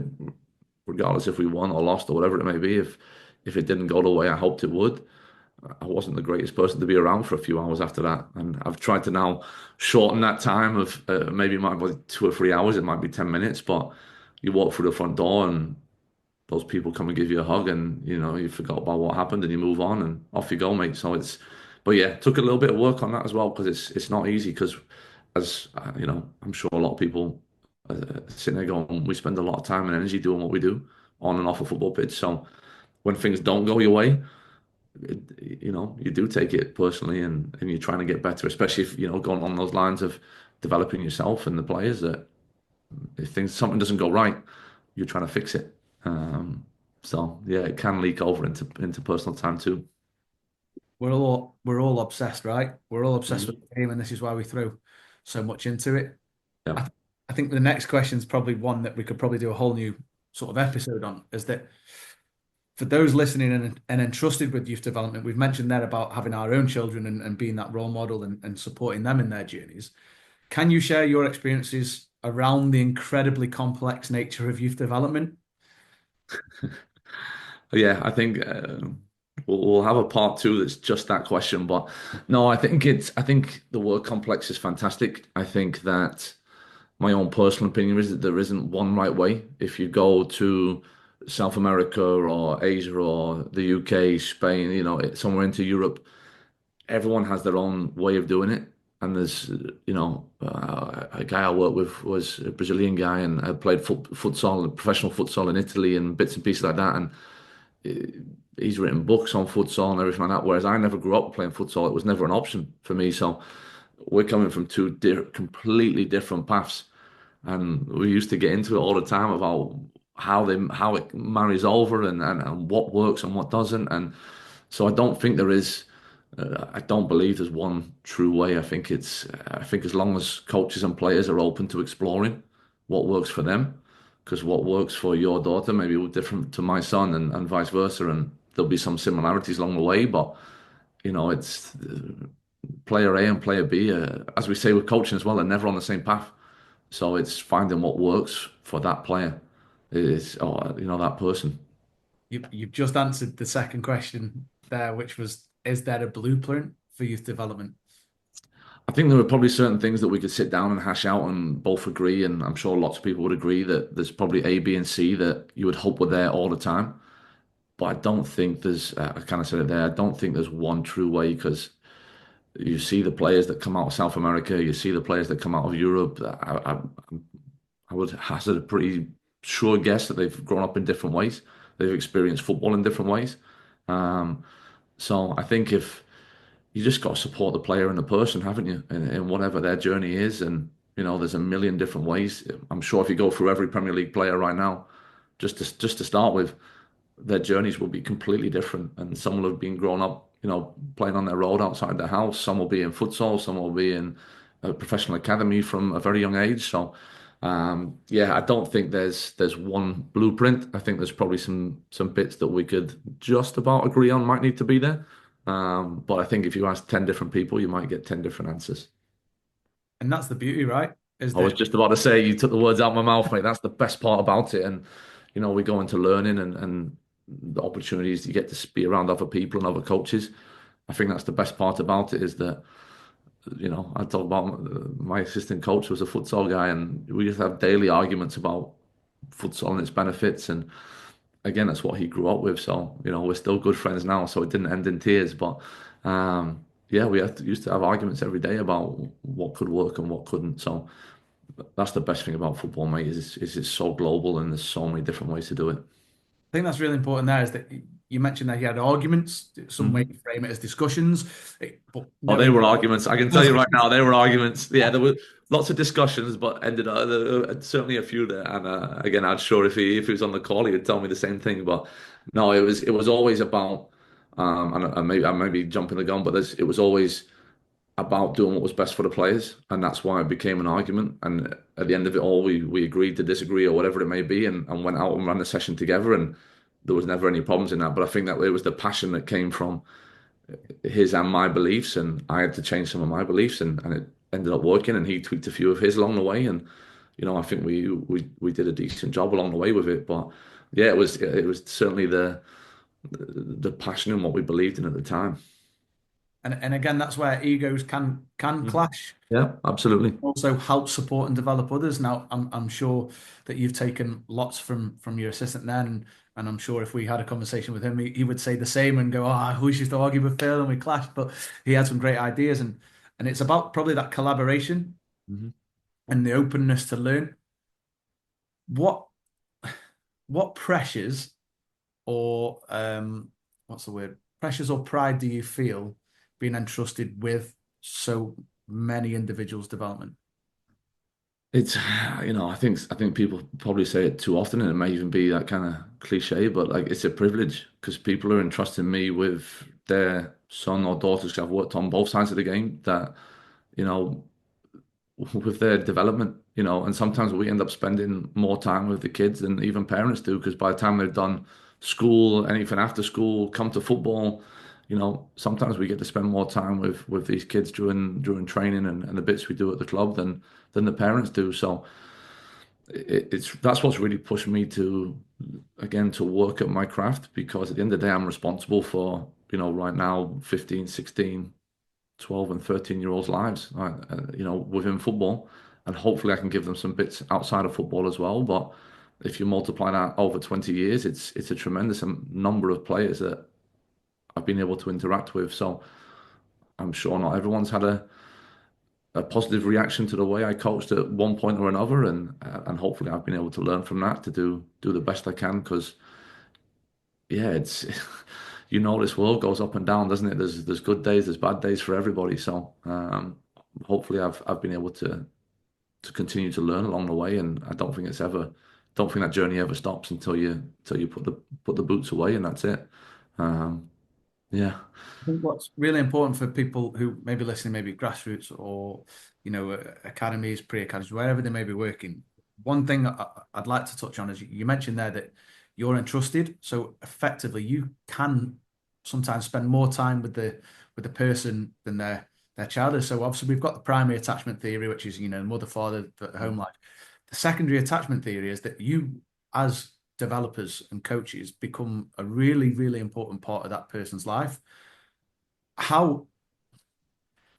regardless if we won or lost or whatever it may be, if it didn't go the way I hoped it would, I wasn't the greatest person to be around for a few hours after that. And I've tried to now shorten that time of maybe it might be 2 or 3 hours, it might be 10 minutes, but you walk through the front door and those people come and give you a hug and you forgot about what happened and you move on and off you go, mate. But yeah, took a little bit of work on that as well because it's not easy because as I'm sure a lot of people sitting there going, we spend a lot of time and energy doing what we do on and off a football pitch. So when things don't go your way, you do take it personally and you're trying to get better, especially if, going on those lines of developing yourself and the players that if something doesn't go right, you're trying to fix it. So yeah, it can leak over into personal time too. We're all obsessed, right? We're all obsessed with Mhm. the game, and this is why we throw so much into it. Yeah. I, th- I think the next question is probably one that we could probably do a whole new sort of episode on, is that for those listening and entrusted with youth development, we've mentioned there about having our own children and being that role model and supporting them in their journeys. Can you share your experiences around the incredibly complex nature of youth development? Yeah, I think we'll have a part two that's just that question. But no, I think the word complex is fantastic. I think that my own personal opinion is that there isn't one right way. If you go to South America or Asia or the UK, Spain, somewhere into Europe, everyone has their own way of doing it. And there's, a guy I worked with was a Brazilian guy and I played futsal, professional futsal in Italy and bits and pieces like that. And he's written books on futsal and everything like that. Whereas I never grew up playing futsal; it was never an option for me. So we're coming from two completely different paths, and we used to get into it all the time about how it marries over and what works and what doesn't. And so I don't think there is. I don't believe there's one true way. I think as long as coaches and players are open to exploring what works for them, because what works for your daughter may be different to my son and vice versa, and there'll be some similarities along the way. But it's player A and player B, as we say with coaching as well, are never on the same path. So it's finding what works for that player is, or that person. You've just answered the second question there, which was, is there a blueprint for youth development? I think there are probably certain things that we could sit down and hash out and both agree, and I'm sure lots of people would agree that there's probably A, B, and C that you would hope were there all the time. But I don't think I kind of said it there, I don't think there's one true way because you see the players that come out of South America, you see the players that come out of Europe. I would hazard a pretty sure guess that they've grown up in different ways. They've experienced football in different ways. Um, so I think if you just got to support the player and the person, haven't you? In whatever their journey is. And, there's a million different ways. I'm sure if you go through every Premier League player right now, just to start with, their journeys will be completely different. And some will have been grown up, playing on their road outside their house. Some will be in futsal, some will be in a professional academy from a very young age. So, yeah, I don't think there's one blueprint. I think there's probably some bits that we could just about agree on might need to be there. But I think if you ask 10 different people, you might get 10 different answers. And that's the beauty, right? Is I was that just about to say, you took the words out of my mouth, mate. That's the best part about it. And, we go into learning and the opportunities you get to be around other people and other coaches. I think that's the best part about it is that, I talk about my assistant coach was a futsal guy and we just have daily arguments about futsal and its benefits. And again, that's what he grew up with. So, we're still good friends now. So it didn't end in tears. But yeah, used to have arguments every day about what could work and what couldn't. So that's the best thing about football, mate, is it's so global and there's so many different ways to do it. I think that's really important there is that you mentioned that he had arguments, some way to Mhm. frame it as discussions, but Oh, no, they were arguments. I can tell you right now, they were arguments. Yeah, there were lots of discussions, but ended up there were certainly a few there. And again, I'm sure if he was on the call, he would tell me the same thing. But no, it was always about and maybe I may be jumping the gun, but it was always about doing what was best for the players, and that's why it became an argument. And at the end of it all, we agreed to disagree or whatever it may be, and went out and ran the session together, and there was never any problems in that. But I think that it was the passion that came from his and my beliefs, and I had to change some of my beliefs, and it ended up working. And he tweaked a few of his along the way, and I think we did a decent job along the way with it. But yeah, it was certainly the passion and what we believed in at the time. and again, that's where egos can Mhm. clash. Yeah, absolutely. Also help support and develop others. Now, I'm sure that you've taken lots from your assistant then, and I'm sure if we had a conversation with him, he would say the same and go, "Oh, we used to argue with Phil and we clashed," but he had some great ideas, and it's about probably that collaboration Mhm. and the openness to learn. What what pressures or what's the word? Pressures or pride do you feel being entrusted with so many individuals' development? It's, I think people probably say it too often, and it may even be that kind of cliche, but like it's a privilege because people are entrusting me with their son or daughters. 'Cause I've worked on both sides of the game that, you know, with their development, and sometimes we end up spending more time with the kids than even parents do because by the time they've done school, anything after school, come to football. Sometimes we get to spend more time with these kids during training and the bits we do at the club than the parents do. So it's that's what's really pushed me to again to work at my craft, because at the end of the day I'm responsible for, right now 15, 16, 12 and 13-year olds lives, right, within football, and hopefully I can give them some bits outside of football as well. But if you multiply that over 20 years, it's a tremendous number of players that I've been able to interact with. So I'm sure not everyone's had a positive reaction to the way I coached at one point or another, and hopefully I've been able to learn from that to do the best I can. Because yeah, it's this world goes up and down, doesn't it? There's good days, there's bad days for everybody. So hopefully I've been able to continue to learn along the way, and I don't think that journey ever stops until you put the boots away, and that's it. Um, yeah, I think what's really important for people who may be listening, maybe grassroots or academies, pre-academies, wherever they may be working. One thing I'd like to touch on is you mentioned there that you're entrusted, so effectively you can sometimes spend more time with the person than their child is. So obviously we've got the primary attachment theory, which is mother, father, home life. The secondary attachment theory is that you, as developers and coaches, become a really, really important part of that person's life. How,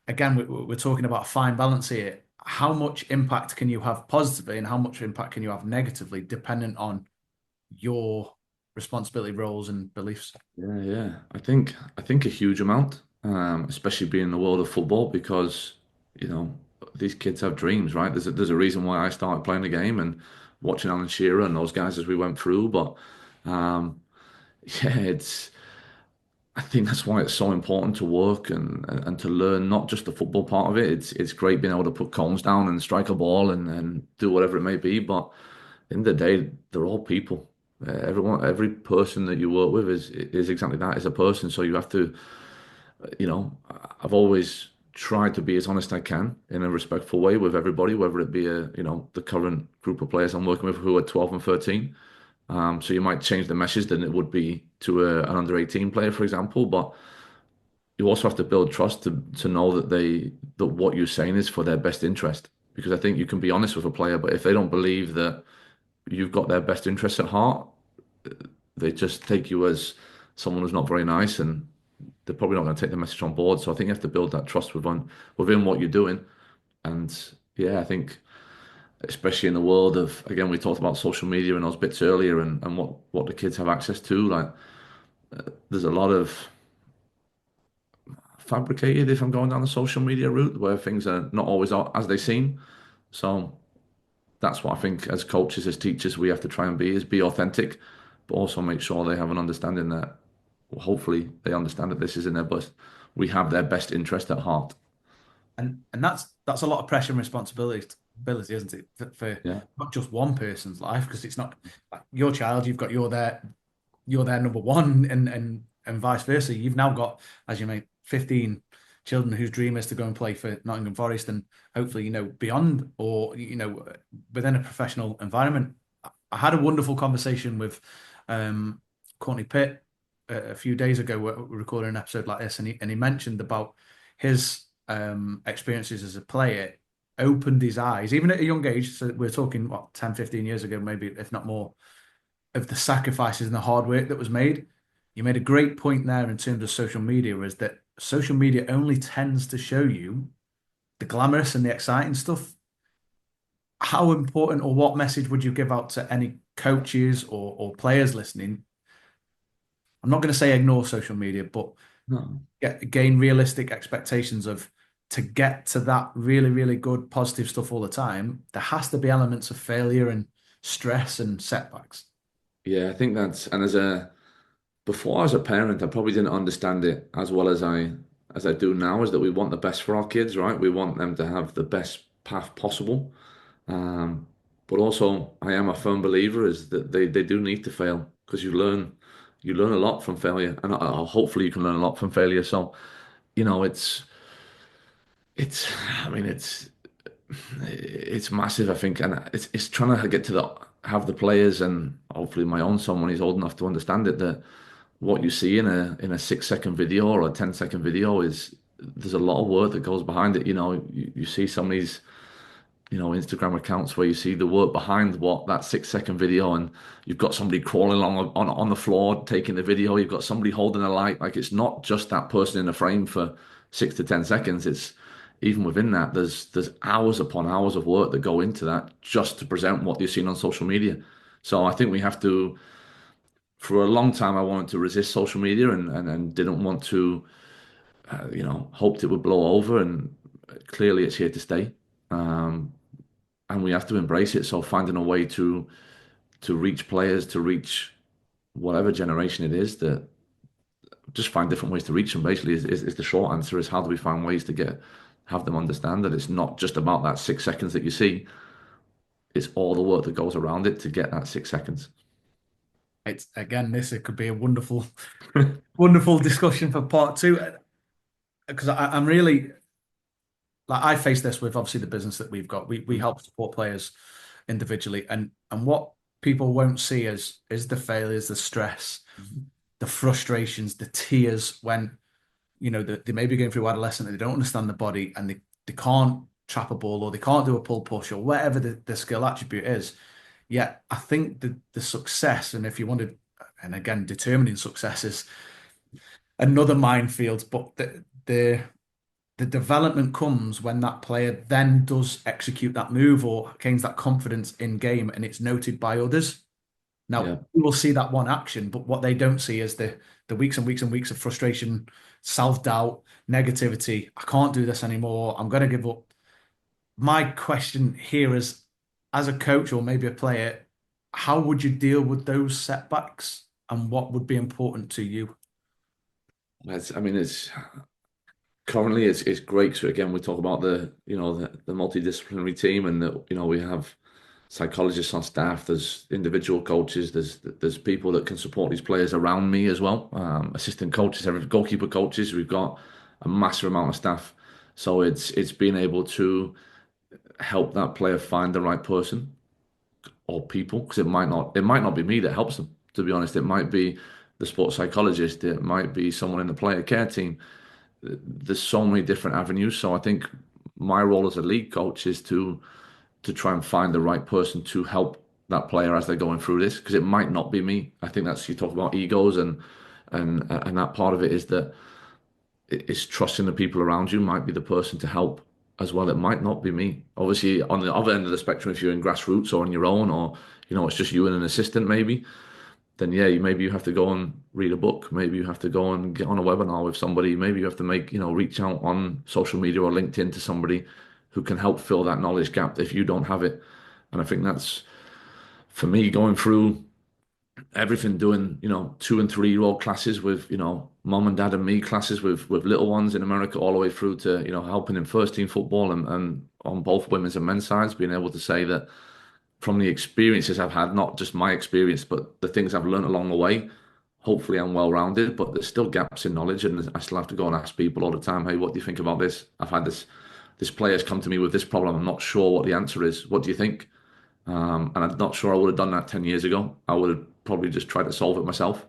again, we're talking about a fine balance here. How much impact can you have positively and how much impact can you have negatively, dependent on your responsibility roles and beliefs? yeah. I think a huge amount, especially being in the world of football, because you know these kids have dreams, right? There's a reason why I started playing the game and watching Alan Shearer and those guys as we went through. But um, yeah, I think that's why it's so important to work and to learn not just the football part of it. It's great being able to put cones down and strike a ball and do whatever it may be, but in the day, they're all people. Every person that you work with is exactly that, is a person. So you have to, you know, I've always tried to be as honest I can in a respectful way with everybody, whether it be the current group of players I'm working with who are 12 and 13. So you might change the message than it would be to an under 18 player, for example. But you also have to build trust to know that what you're saying is for their best interest. Because I think you can be honest with a player, but if they don't believe that you've got their best interests at heart, they just take you as someone who's not very nice, and they're probably not going to take the message on board. So I think you have to build that trust within what you're doing. And yeah, I think especially in the world of, again, we talked about social media and those bits earlier, and what the kids have access to. Like there's a lot of fabricated, if I'm going down the social media route, where things are not always as they seem. So that's what I think as coaches, as teachers, we have to try and be authentic, but also make sure they have an understanding that, well, hopefully they understand that this is in their best, we have their best interest at heart. And that's a lot of pressure and responsibility, isn't it? For Yeah. not just one person's life, because it's not like your child, you've got you're their number one, and vice versa. You've now got, as you made, 15 children whose dream is to go and play for Nottingham Forest, and hopefully, beyond, or within a professional environment. I had a wonderful conversation with Courtney Pitt a few days ago. We're recording an episode like this, and he mentioned about his experiences as a player opened his eyes, even at a young age. So we're talking, what, 10, 15 years ago, maybe, if not more, of the sacrifices and the hard work that was made. You made a great point there in terms of social media, is that social media only tends to show you the glamorous and the exciting stuff. How important, or what message would you give out to any coaches or players listening? I'm not going to say ignore social media, but No. gain realistic expectations of, to get to that really, really good positive stuff all the time, there has to be elements of failure and stress and setbacks. Yeah, I think and before as a parent, I probably didn't understand it as well as I do now, is that we want the best for our kids, right? We want them to have the best path possible. Um, but also, I am a firm believer is that they do need to fail, because you learn a lot from failure, and hopefully you can learn a lot from failure. So, it's I mean it's massive, I think, and it's trying to get to have the players and hopefully my own son when he's old enough to understand it that what you see in a 6 second video or a 10 second video is there's a lot of work that goes behind it. You see some of these Instagram accounts where you see the work behind what that 6 second video, and you've got somebody crawling along on the floor taking the video. You've got somebody holding a light. Like it's not just that person in the frame for 6 to 10 seconds. It's even within that, there's hours upon hours of work that go into that just to present what you've seen on social media. So I think we have to. For a long time, I wanted to resist social media and didn't want to, hoped it would blow over, and clearly it's here to stay. Um, and we have to embrace it. So finding a way to reach players, to reach whatever generation it is, that just find different ways to reach them. Basically, is the short answer. Is how do we find ways to have them understand that it's not just about that 6 seconds that you see. It's all the work that goes around it to get that 6 seconds. It's again, this it could be a wonderful, wonderful discussion for part two because I'm really like I face this with obviously the business that we've got. We help support players individually, and what people won't see is the failures, the stress, the frustrations, the tears when they may be going through adolescence and they don't understand the body and they can't trap a ball or they can't do a pull push or whatever the skill attribute is. Yet I think the success, and if you wanted, and again, determining success is another minefield, but the development comes when that player then does execute that move or gains that confidence in game and it's noted by others. Now, Yeah. we will see that one action, but what they don't see is the weeks and weeks and weeks of frustration, self-doubt, negativity. I can't do this anymore. I'm going to give up. My question here is, as a coach or maybe a player, how would you deal with those setbacks and what would be important to you? I mean, it's currently it's great. So again, we talk about the multidisciplinary team, and that we have psychologists on staff. There's individual coaches. There's people that can support these players around me as well. Assistant coaches, every goalkeeper coaches. We've got a massive amount of staff. So it's being able to help that player find the right person or people, because it might not be me that helps them. To be honest, it might be the sports psychologist. It might be someone in the player care team. There's so many different avenues. So I think my role as a league coach is to try and find the right person to help that player as they're going through this, because it might not be me. I think that's, you talk about egos, and that part of it is that it's trusting the people around you might be the person to help as well. It might not be me. Obviously, on the other end of the spectrum, if you're in grassroots or on your own, or it's just you and an assistant maybe, then yeah, maybe you have to go and read a book. Maybe you have to go and get on a webinar with somebody. Maybe you have to reach out on social media or LinkedIn to somebody who can help fill that knowledge gap if you don't have it. And I think that's, for me, going through everything, doing 2 and 3 year old classes with mom and dad and me classes with little ones in America, all the way through to helping in first team football, and on both women's and men's sides, being able to say that from the experiences I've had, not just my experience, but the things I've learned along the way, hopefully I'm well rounded. But there's still gaps in knowledge, and I still have to go and ask people all the time, hey, what do you think about this? I've had this player's come to me with this problem. I'm not sure what the answer is. What do you think? And I'm not sure I would have done that 10 years ago. I would have probably just tried to solve it myself.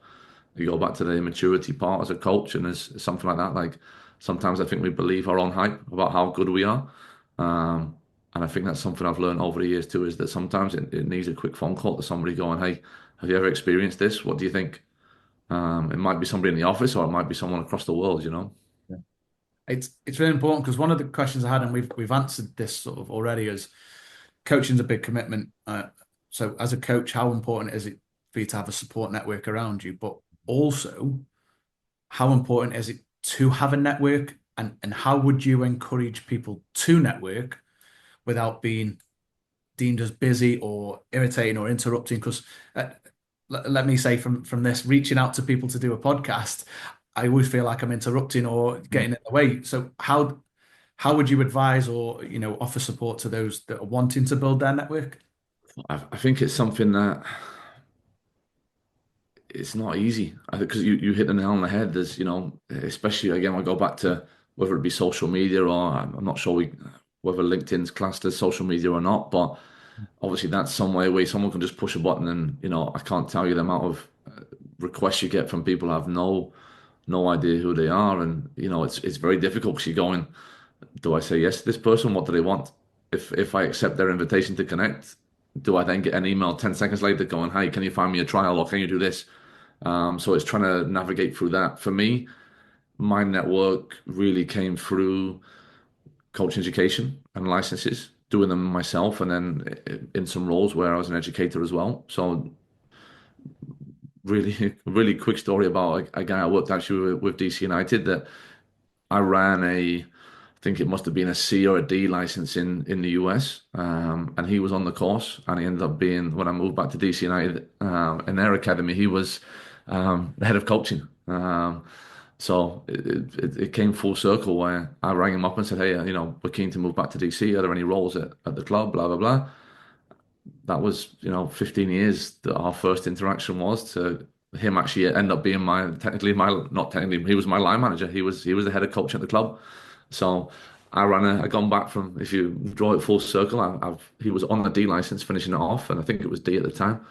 You go back to the immaturity part as a coach, and there's something like that. Like sometimes I think we believe our own hype about how good we are. And I think that's something I've learned over the years too, is that sometimes it needs a quick phone call to somebody going, hey, have you ever experienced this? What do you think? It might be somebody in the office, or it might be someone across the world. Yeah. It's really important because one of the questions I had, and we've answered this sort of already, is coaching's a big commitment. So as a coach, how important is it for you to have a support network around you? But also, how important is it to have a network, and how would you encourage people to network without being deemed as busy or irritating or interrupting? Because let me say from this, reaching out to people to do a podcast, I always feel like I'm interrupting or getting in the way. So how would you advise or offer support to those that are wanting to build their network? I think it's something that it's not easy. I think because you hit the nail on the head. There's, especially again, I go back to whether it be social media, or I'm not sure whether LinkedIn's classed as social media or not, but Obviously, that's some way where someone can just push a button and, I can't tell you the amount of requests you get from people who have no idea who they are. And, it's very difficult because you're going, do I say yes to this person? What do they want? If I accept their invitation to connect, do I then get an email 10 seconds later going, hey, can you find me a trial or can you do this? So it's trying to navigate through that. For me, my network really came through coaching education and licenses, doing them myself, and then in some roles where I was an educator as well. So really, really quick story about a guy I worked actually with DC United that I ran I think it must have been a C or a D license in the US, and he was on the course, and he ended up being when I moved back to DC United in their academy, he was the head of coaching. So it came full circle where I rang him up and said, "Hey, we're keen to move back to DC. Are there any roles at the club?" Blah blah blah. That was 15 years that our first interaction was to him actually end up being my technically my not technically he was my line manager. He was the head of coach at the club. So I gone back from if you draw it full circle, he was on the D license finishing it off, and I think it was D at the time,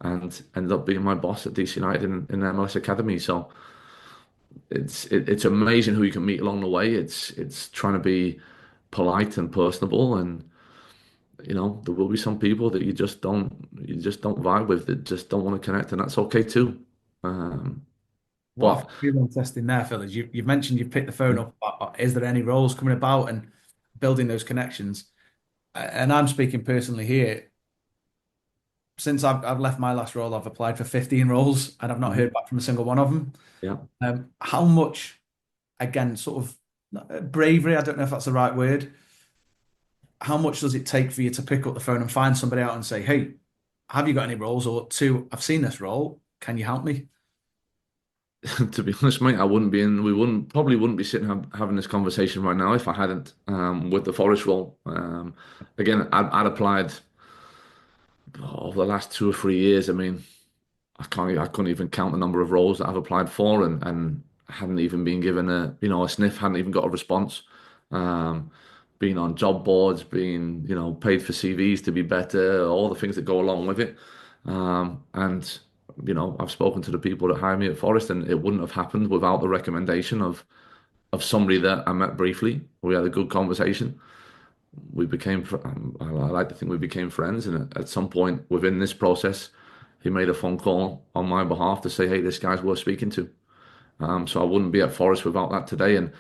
and ended up being my boss at DC United in the MLS Academy. So it's amazing who you can meet along the way. It's trying to be polite and personable, and there will be some people that you just don't vibe with, that just don't want to connect, and that's okay too. Um, What I but find really interesting there, Phil, is you've mentioned you've picked the phone up. Is there any roles coming about and building those connections? And I'm speaking personally here. Since I've left my last role, I've applied for 15 roles and I've not Mhm. heard back from a single one of them. Yeah, How much, again, sort of bravery, I don't know if that's the right word. How much does it take for you to pick up the phone and find somebody out and say, hey, have you got any roles? Or two, I've seen this role. Can you help me? to be honest, mate, we wouldn't be sitting having this conversation right now if I hadn't with the Forest role. Again, I'd applied over the last 2 or 3 years. I mean, I couldn't even count the number of roles that I've applied for, and hadn't even been given a sniff, hadn't even got a response. Um, Being on job boards, being paid for CVs to be better, all the things that go along with it. And I've spoken to the people that hired me at Forest, and it wouldn't have happened without the recommendation of somebody that I met briefly. We had a good conversation. I like to think we became friends, and at some point within this process, he made a phone call on my behalf to say, "Hey, this guy's worth speaking to." So I wouldn't be at Forest without that today. And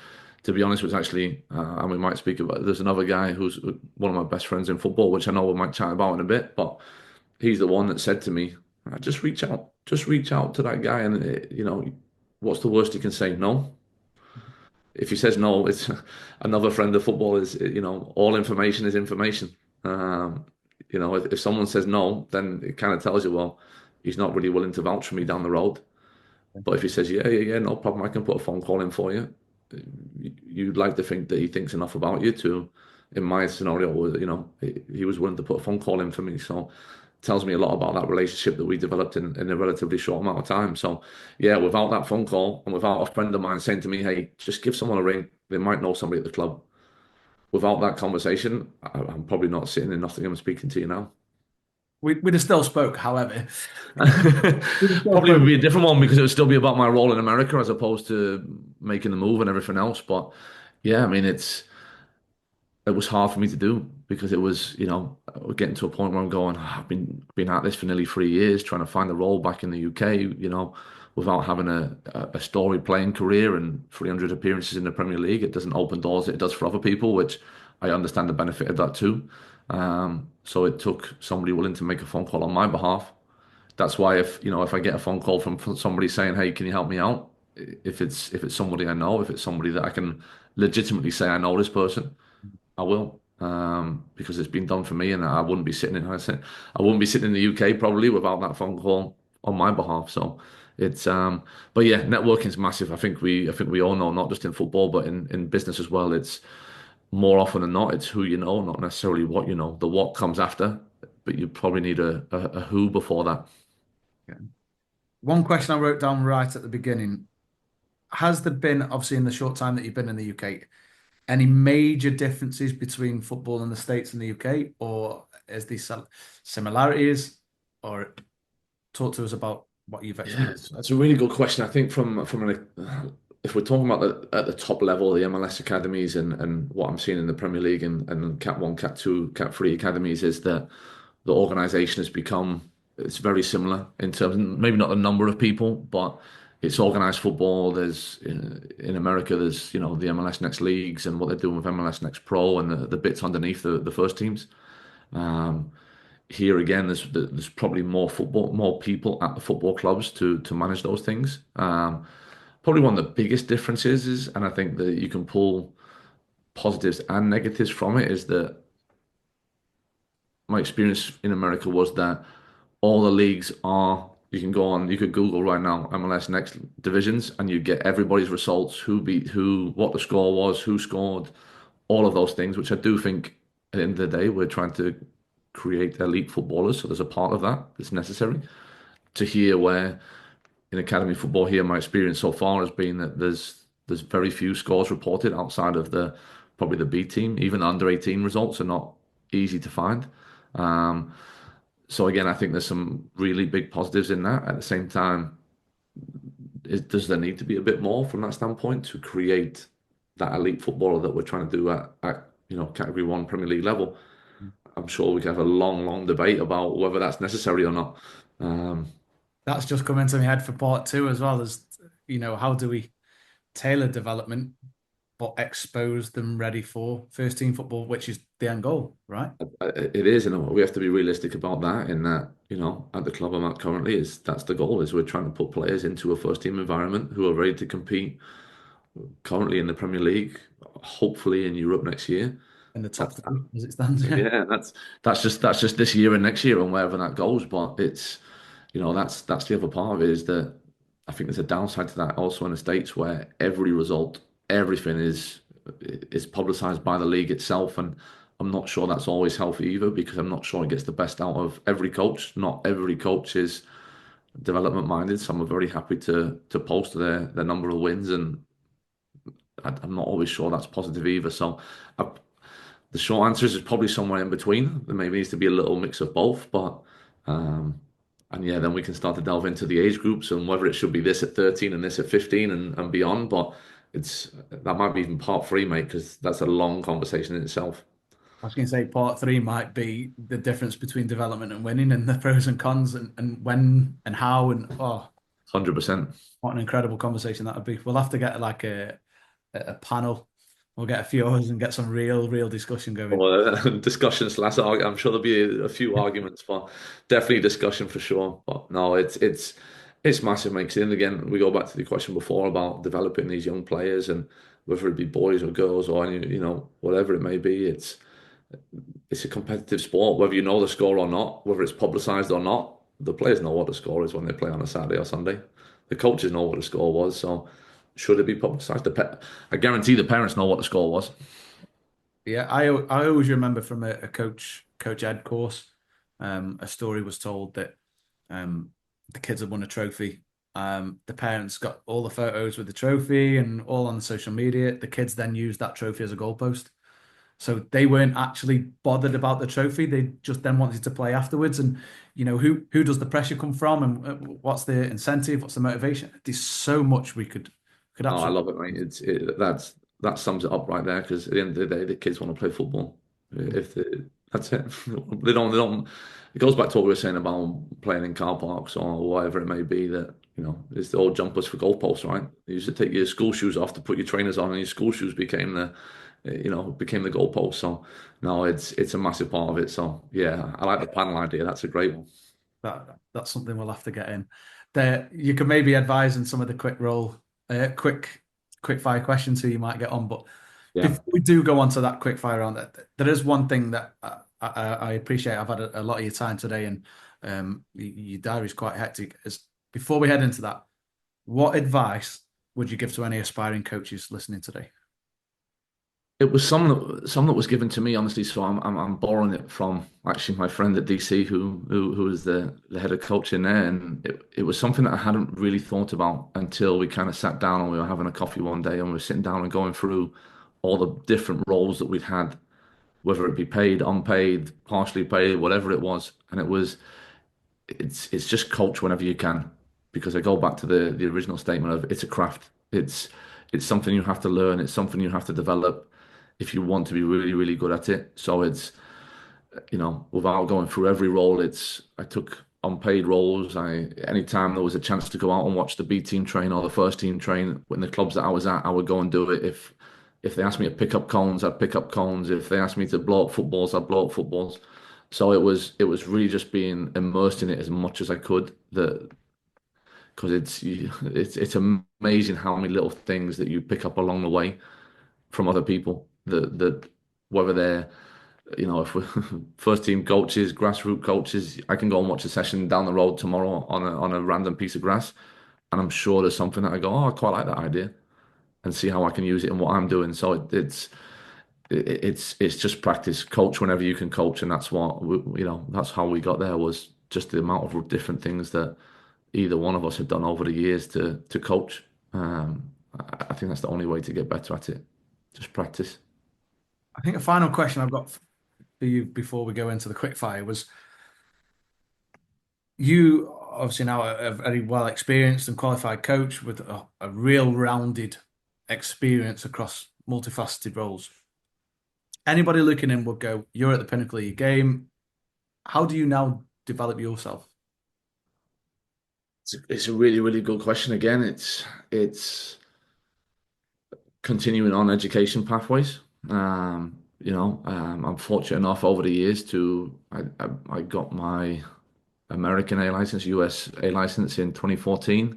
to be honest, was actually, and we might speak about. There's another guy who's one of my best friends in football, which I know we might chat about in a bit. But he's the one that said to me, just reach out to that guy, and what's the worst he can say? No. If he says no, it's another friend of football is, all information is information. Um, if someone says no, then it kind of tells you, well, he's not really willing to vouch for me down the road. But if he says, yeah, yeah, yeah, no problem, I can put a phone call in for you, you'd like to think that he thinks enough about you to, in my scenario, he was willing to put a phone call in for me. So it tells me a lot about that relationship that we developed in a relatively short amount of time. So yeah, without that phone call and without a friend of mine saying to me, hey, just give someone a ring, they might know somebody at the club. Without that conversation, I'm probably not sitting in Nottingham speaking to you now. We'd have still spoke, however. We'd have still Probably would spoke. be a different one because it would still be about my role in America as opposed to making the move and everything else. But yeah, I mean, it was hard for me to do because it was, we're getting to a point where I'm going, "Ah, I've been at this for nearly 3 years, trying to find a role back in the UK, without having a storied playing career and 300 appearances in the Premier League. It doesn't open doors that it does for other people, which I understand the benefit of that too. So it took somebody willing to make a phone call on my behalf. That's why if I get a phone call from somebody saying, "Hey, can you help me out?" If it's somebody I know, if it's somebody that I can legitimately say I know this person, I will, because it's been done for me, and I wouldn't be sitting in the UK probably without that phone call on my behalf. So but yeah, networking is massive. I think we all know, not just in football, but in business as well. It's more often than not, it's who you know, not necessarily what you know. The what comes after, but you probably need a who before that. Yeah. One question I wrote down right at the beginning. Has there been, obviously, in the short time that you've been in the UK, any major differences between football in the States and the UK? Or Is these similarities, or talk to us about what you've Yeah, experienced? that's a really good question. I think from an if we're talking about at the top level, the MLS academies and what I'm seeing in the Premier League and Cat 1, Cat 2, Cat 3 academies is that the organization has become it's very similar in terms maybe not the number of people, but it's organized football. There's in America, there's the MLS Next Leagues and what they're doing with MLS Next Pro and the bits underneath the first teams. Um, Here again, there's probably more people at the football clubs to manage those things. Probably one of the biggest differences is, and I think that you can pull positives and negatives from it, is that my experience in America was that all the leagues are. You can go on, you could Google right now MLS next divisions, and you get everybody's results, who beat who, what the score was, who scored, all of those things, which I do think at the end of the day, we're trying to create elite footballers. So there's a part of that that's necessary. To hear where in academy football here, my experience so far has been that there's very few scores reported outside of the probably the B team. Even the under 18 results are not easy to find. Um, so again, I think there's some really big positives in that. At the same time, does there need to be a bit more from that standpoint to create that elite footballer that we're trying to do at Category 1 Premier League level? I'm sure we could have a long, long debate about whether that's necessary or not. Um, That's just come into my head for part two as well. As how do we tailor development but expose them ready for first team football, which is the end goal, right? it is, and we have to be realistic about that. In that, at the club I'm at currently, is that's the goal. Is we're trying to put players into a first team environment who are ready to compete currently in the Premier League, hopefully in Europe next year. In the top That's three as it stands. Yeah. Yeah, that's just this year and next year and wherever that goes. But it's that's the other part of it is that I think there's a downside to that also in the States where every result, everything is publicized by the league itself, and I'm not sure that's always healthy either because I'm not sure it gets the best out of every coach. Not every coach is development minded. Some are very happy to post their number of wins, and I'm not always sure that's positive either. So. The short answer is it's probably somewhere in between. There maybe needs to be a little mix of both, but um, and yeah, then we can start to delve into the age groups and whether it should be this at 13 and this at 15 and beyond. But that might be even part three, mate, because that's a long conversation in itself. I was going to say part three might be the difference between development and winning and the pros and cons and when and how and 100%. what an incredible conversation that would be. We'll have to get like a panel. We'll get a few hours and get some real discussion going. Well, discussions last. I'm sure there'll be a few arguments, but definitely discussion for sure. But no, it's massive, mate. 'Cause then again, we go back to the question before about developing these young players and whether it be boys or girls or any, whatever it may be. It's a competitive sport, whether you know the score or not, whether it's publicized or not. The players know what the score is when they play on a Saturday or Sunday. The coaches know what the score was, so should it be publicized? I guarantee the parents know what the score was. Yeah, I always remember from a coach ed course, a story was told that um, the kids had won a trophy. The parents got all the photos with the trophy and all on social media. The kids then used that trophy as a goalpost. So they weren't actually bothered about the trophy. They just then wanted to play afterwards. And who does the pressure come from, and what's the incentive? What's the motivation? There's so much we could Oh, I absolutely. love it, mate. That sums it up right there because at the end of the day, the kids want to play football. If they, that's it, they don't. It goes back to what we were saying about playing in car parks or whatever it may be. That it's the old jumpers for goalposts, right? You used to take your school shoes off to put your trainers on, and your school shoes became the goalpost. So no, it's a massive part of it. So yeah, I like the panel idea. That's a great one. That's something we'll have to get in. There, you can maybe advise in some of the quick fire questions who you might get on. But Yeah. before we do go on to that quick fire round, there is one thing that I appreciate. I've had a lot of your time today, and your diary's quite hectic. Is before we head into that, what advice would you give to any aspiring coaches listening today? It was some that was given to me, honestly. So I'm borrowing it from actually my friend at DC, who was the head of coach in there, and it was something that I hadn't really thought about until we kind of sat down and we were having a coffee one day and we were sitting down and going through all the different roles that we'd had whether it be paid, unpaid, partially paid, whatever it was. And it's just coach whenever you can, because I go back to the original statement of it's a craft. It's something you have to learn. It's something you have to develop if you want to be really, really good at it. So it's, without going through every role, I took unpaid roles. Anytime there was a chance to go out and watch the B team train or the first team train in the clubs that I was at, I would go and do it. If they asked me to pick up cones, I'd pick up cones. If they asked me to blow up footballs, I'd blow up footballs. So it was really just being immersed in it as much as I could. That because it's amazing how many little things that you pick up along the way from other people. That whether they're if we're first team coaches, grassroots coaches, I can go and watch a session down the road tomorrow on a random piece of grass, and I'm sure there's something that I go, oh, I quite like that idea, and see how I can use it in what I'm doing. So it's just practice, coach whenever you can coach, and that's that's how we got there, was just the amount of different things that either one of us had done over the years to coach. I think that's the only way to get better at it, just practice. I think a final question I've got for you before we go into the quick fire was, you obviously now a very well experienced and qualified coach with a real rounded experience across multifaceted roles. Anybody looking in would go, you're at the pinnacle of your game. How do you now develop yourself? It's a really, really good question. Again, it's continuing on education pathways. I'm fortunate enough over the years I got my American A license, US A license in 2014.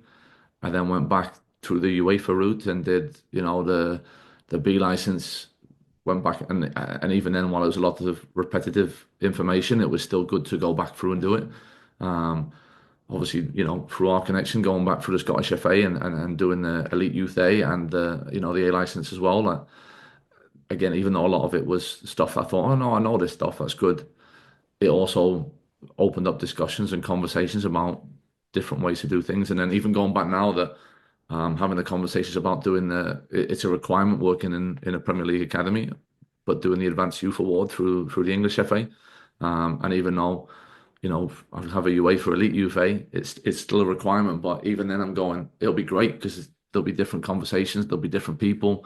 I then went back through the UEFA route and did, the B license, went back, and even then, while it was a lot of repetitive information, it was still good to go back through and do it. Um, Obviously, through our connection, going back through the Scottish FA and doing the Elite Youth A and the A license as well. Like, again, even though a lot of it was stuff I thought, oh no, I know this stuff, that's good. It also opened up discussions and conversations about different ways to do things. And then even going back now that having the conversations about doing it's a requirement working in a Premier League academy, but doing the Advanced Youth Award through the English FA. And even though, I have a UEFA Elite Youth A, it's still a requirement. But even then I'm going, it'll be great because there'll be different conversations, there'll be different people.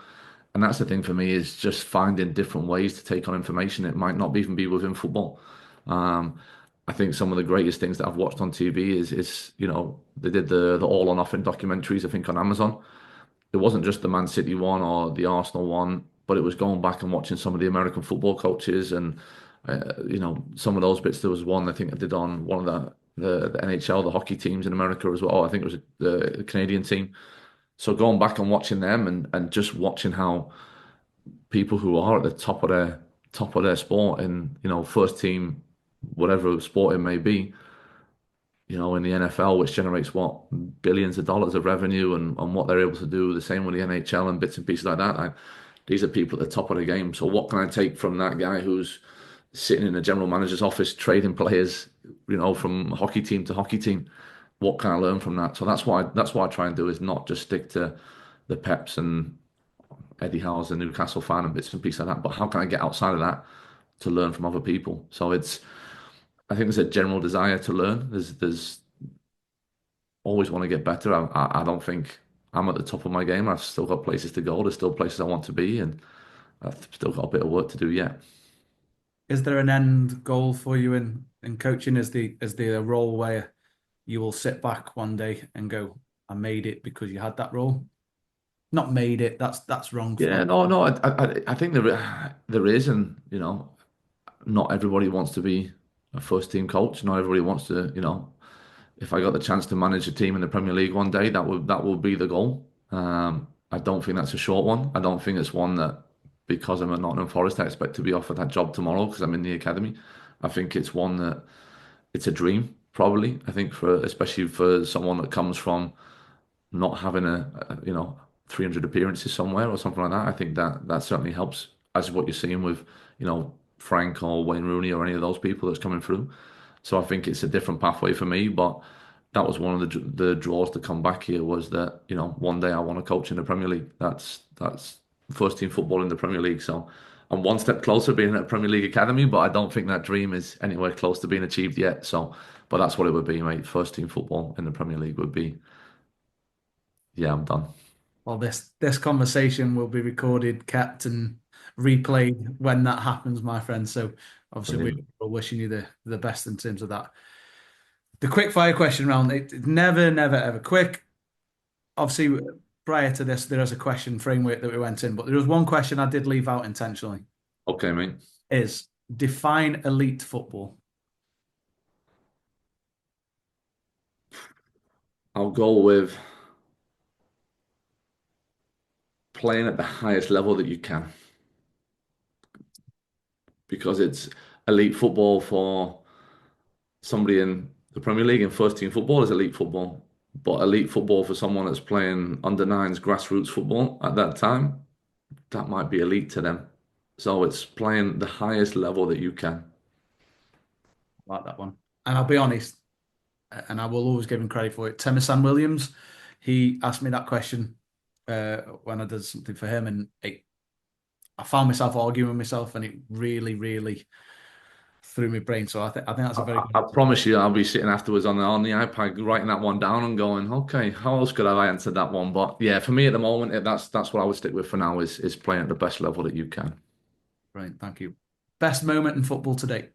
And that's the thing for me, is just finding different ways to take on information. It might not even be within football. Um, I think some of the greatest things that I've watched on TV is they did the All or Nothing documentaries, I think, on Amazon. It wasn't just the Man City one or the Arsenal one, but it was going back and watching some of the American football coaches and some of those bits. There was one I think I did on one of the NHL, the hockey teams in America as well. I think it was the Canadian team. So going back and watching them and just watching how people who are at the top of their sport in first team, whatever sport it may be, in the NFL, which generates what, billions of dollars of revenue, and what they're able to do, the same with the NHL and bits and pieces like that. These are people at the top of the game. So what can I take from that guy who's sitting in the general manager's office trading players, from hockey team to hockey team? What can I learn from that? So that's what I try and do, is not just stick to the Peps and Eddie Howe's the Newcastle fan and bits and pieces like that, but how can I get outside of that to learn from other people? So I think there's a general desire to learn. There's always want to get better. I don't think I'm at the top of my game. I've still got places to go. There's still places I want to be, and I've still got a bit of work to do yet. Is there an end goal for you in coaching? Is the role where you will sit back one day and go, I made it because you had that role? Not made it. That's wrong Yeah, for. no, no. I think there is, and not everybody wants to be a first team coach. Not everybody wants to, if I got the chance to manage a team in the Premier League one day, that would be the goal. I don't think that's a short one. I don't think it's one that, because I'm at Nottingham Forest, I expect to be offered that job tomorrow because I'm in the academy. I think it's one that it's a dream, probably. I think especially for someone that comes from not having 300 appearances somewhere or something like that. I think that certainly helps, as what you're seeing with Frank or Wayne Rooney or any of those people that's coming through. So I think it's a different pathway for me, but that was one of the draws to come back here, was that one day I want to coach in the Premier League. That's first team football in the Premier League. So I'm one step closer being at a Premier League academy, but I don't think that dream is anywhere close to being achieved yet. So, but that's what it would be, mate. First team football in the Premier League would be, yeah, I'm done. Well, this conversation will be recorded, kept, and replayed when that happens, my friend. So obviously Brilliant. we're wishing you the best in terms of that. The quick fire question round, it's never, never, ever quick. Obviously, prior to this, there was a question framework that we went in, but there was one question I did leave out intentionally. Okay, mate. Is define elite football. I'll go with playing at the highest level that you can because it's elite football for somebody in the Premier League and first team football is elite football. But elite football for someone that's playing under nines grassroots football at that time, that might be elite to them. So it's playing the highest level that you can. I like that one. And I'll be honest, and I will always give him credit for it. Temasan Williams, he asked me that question when I did something for him, and I found myself arguing with myself, and it really, really threw my brain. So I think that's a very good I answer. promise you, I'll be sitting afterwards on the iPad writing that one down and going, okay, how else could I answer that one? But yeah, for me at the moment, that's what I would stick with for now is playing at the best level that you can. Right, thank you. Best moment in football to date.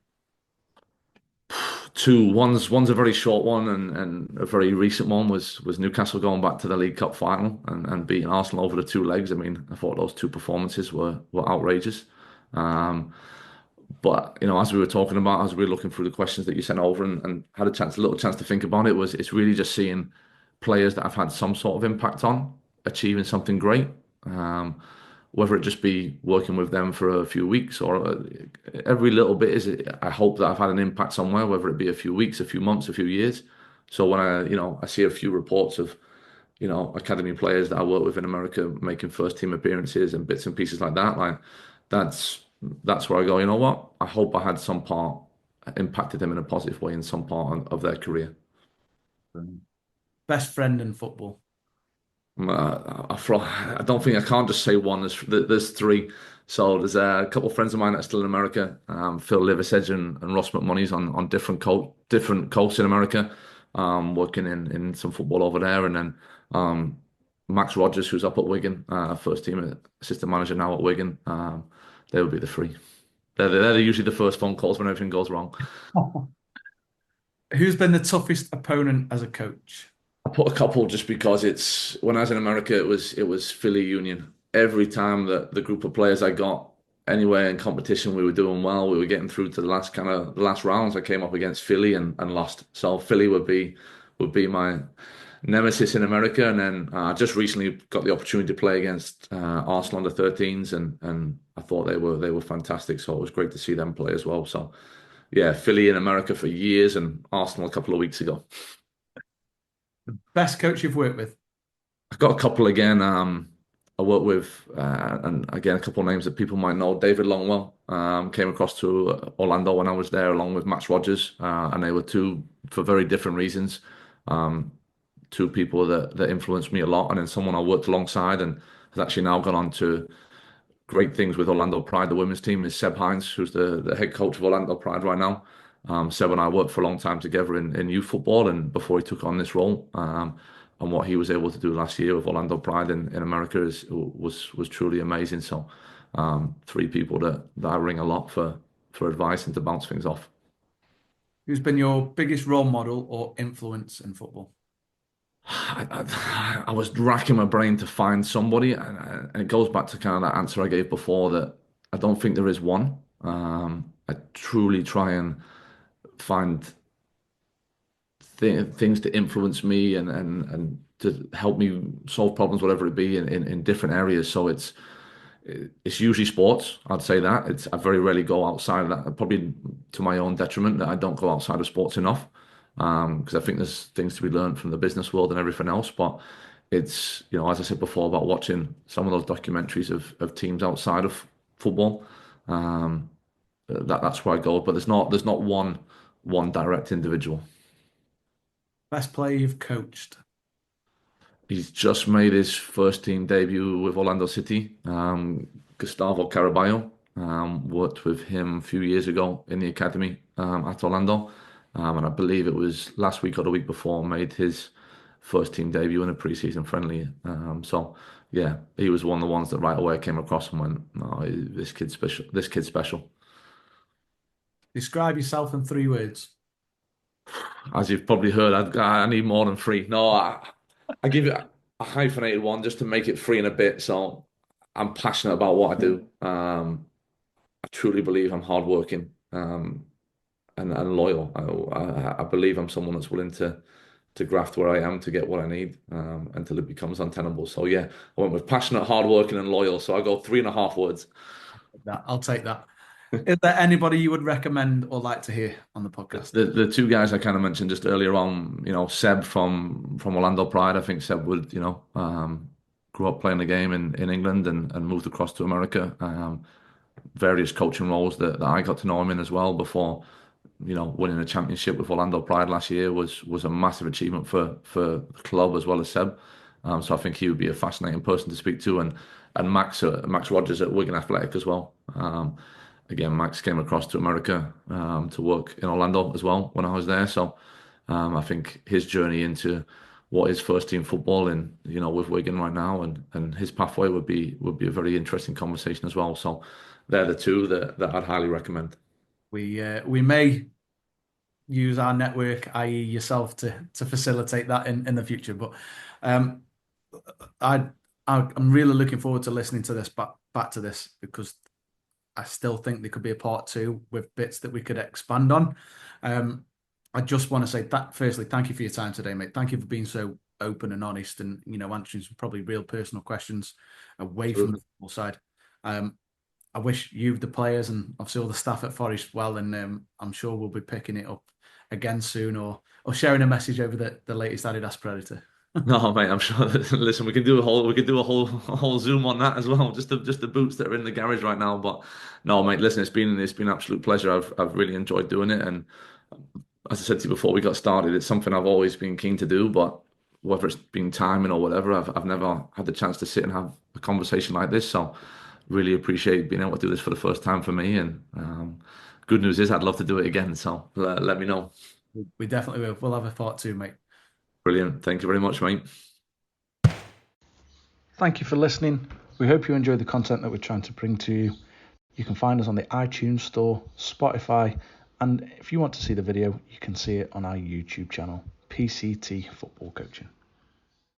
Two, one's a very short one and a very recent one was Newcastle going back to the League Cup final and beating Arsenal over the two legs. I mean, I thought those two performances were outrageous. Um, But as we were talking about, as we were looking through the questions that you sent over and had a little chance to think about it, it's really just seeing players that I've had some sort of impact on achieving something great. Um, Whether it just be working with them for a few weeks or every little bit I hope that I've had an impact somewhere, whether it be a few weeks, a few months, a few years. So when I see a few reports of academy players that I work with in America making first team appearances and bits and pieces like that. Like that's that's where I go, you know what? I hope I had some part impacted them in a positive way in some part of their career. Best friend in football. I don't think I can't just say one. There's three. So there's a couple of friends of mine that are still in America. Phil Liversedge and Ross McMoney's on different coasts in America, working in some football over there, and then Max Rogers, who's up at Wigan, first team assistant manager now at Wigan. They would be the three. They're usually the first phone calls when everything goes wrong. Who's been the toughest opponent as a coach? I put a couple just because it's when I was in America, it was Philly Union. Every time that the group of players I got anywhere in competition, we were doing well. We were getting through to the last rounds. I came up against Philly and lost. So Philly would be my nemesis in America. And then I just recently got the opportunity to play against Arsenal under 13s, and I thought they were fantastic. So it was great to see them play as well. So yeah, Philly in America for years and Arsenal a couple of weeks ago. Best coach you've worked with? I've got a couple again. I work with, and again, a couple of names that people might know. David Longwell came across to Orlando when I was there, along with Max Rogers, and they were two for very different reasons. Um, Two people that influenced me a lot, and then someone I worked alongside and has actually now gone on to great things with Orlando Pride. The women's team is Seb Hines, who's the head coach of Orlando Pride right now. Seb and I worked for a long time together in youth football, and before he took on this role, and what he was able to do last year with Orlando Pride in America was truly amazing. So, three people that I ring a lot for advice and to bounce things off. Who's been your biggest role model or influence in football? I was racking my brain to find somebody, and it goes back to kind of that answer I gave before that I don't think there is one. I truly try and find things to influence me and to help me solve problems, whatever it be, in different areas. So it's usually sports. I'd say that I very rarely go outside of that. Probably to my own detriment that I don't go outside of sports enough. Because I think there's things to be learned from the business world and everything else. But it's, as I said before, about watching some of those documentaries of teams outside of football. Um, that's where I go. But there's not one direct individual. Best player you've coached? He's just made his first team debut with Orlando City, Gustavo Caraballo. Worked with him a few years ago in the academy at Orlando, and I believe it was last week or the week before made his first team debut in a preseason friendly. So yeah, he was one of the ones that right away came across and went, "No, this kid's special. This kid's special." Describe yourself in 3 words. As you've probably heard, I need more than three. No, I give it a hyphenated one just to make it three and a bit. So I'm passionate about what I do. I truly believe I'm hardworking and loyal. I believe I'm someone that's willing to graft where I am to get what I need until it becomes untenable. So yeah, I went with passionate, hardworking, and loyal. So I go 3.5 words. I'll take that. Is there anybody you would recommend or like to hear on the podcast? The two guys I kind of mentioned just earlier on, Seb from Orlando Pride. I think Seb would, grew up playing the game in England and moved across to America. Various coaching roles that I got to know him in as well before, winning a championship with Orlando Pride last year was a massive achievement for the club as well as Seb. So I think he would be a fascinating person to speak to, and Max Rogers at Wigan Athletic as well. Again, Max came across to America to work in Orlando as well when I was there. So I think his journey into what is first team football in with Wigan right now and his pathway would be a very interesting conversation as well. So they're the two that I'd highly recommend. We may use our network, i.e., yourself, to facilitate that in the future. But um, I I'm really looking forward to listening to this back to this because I still think there could be a part two with bits that we could expand on. Um, I just want to say that firstly, thank you for your time today, mate. Thank you for being so open and honest and answering some probably real personal questions away from the Absolutely. football side. Um, I wish you, the players, and obviously all the staff at Forest well, and I'm sure we'll be picking it up again soon, or sharing a message over the latest Adidas Predator. No, mate, I'm sure that, listen, we could do a whole Zoom on that as well, just the boots that are in the garage right now. But no, mate, listen, it's been an absolute pleasure. I've really enjoyed doing it, and as I said to you before we got started, it's something I've always been keen to do, but whether it's been timing or whatever, I've never had the chance to sit and have a conversation like this. So really appreciate being able to do this for the first time for me. And good news is I'd love to do it again. So let me know. We definitely will. We'll have a part two, mate. Brilliant. Thank you very much, mate. Thank you for listening. We hope you enjoyed the content that we're trying to bring to you. You can find us on the iTunes Store, Spotify, and if you want to see the video, you can see it on our YouTube channel, PCT Football Coaching.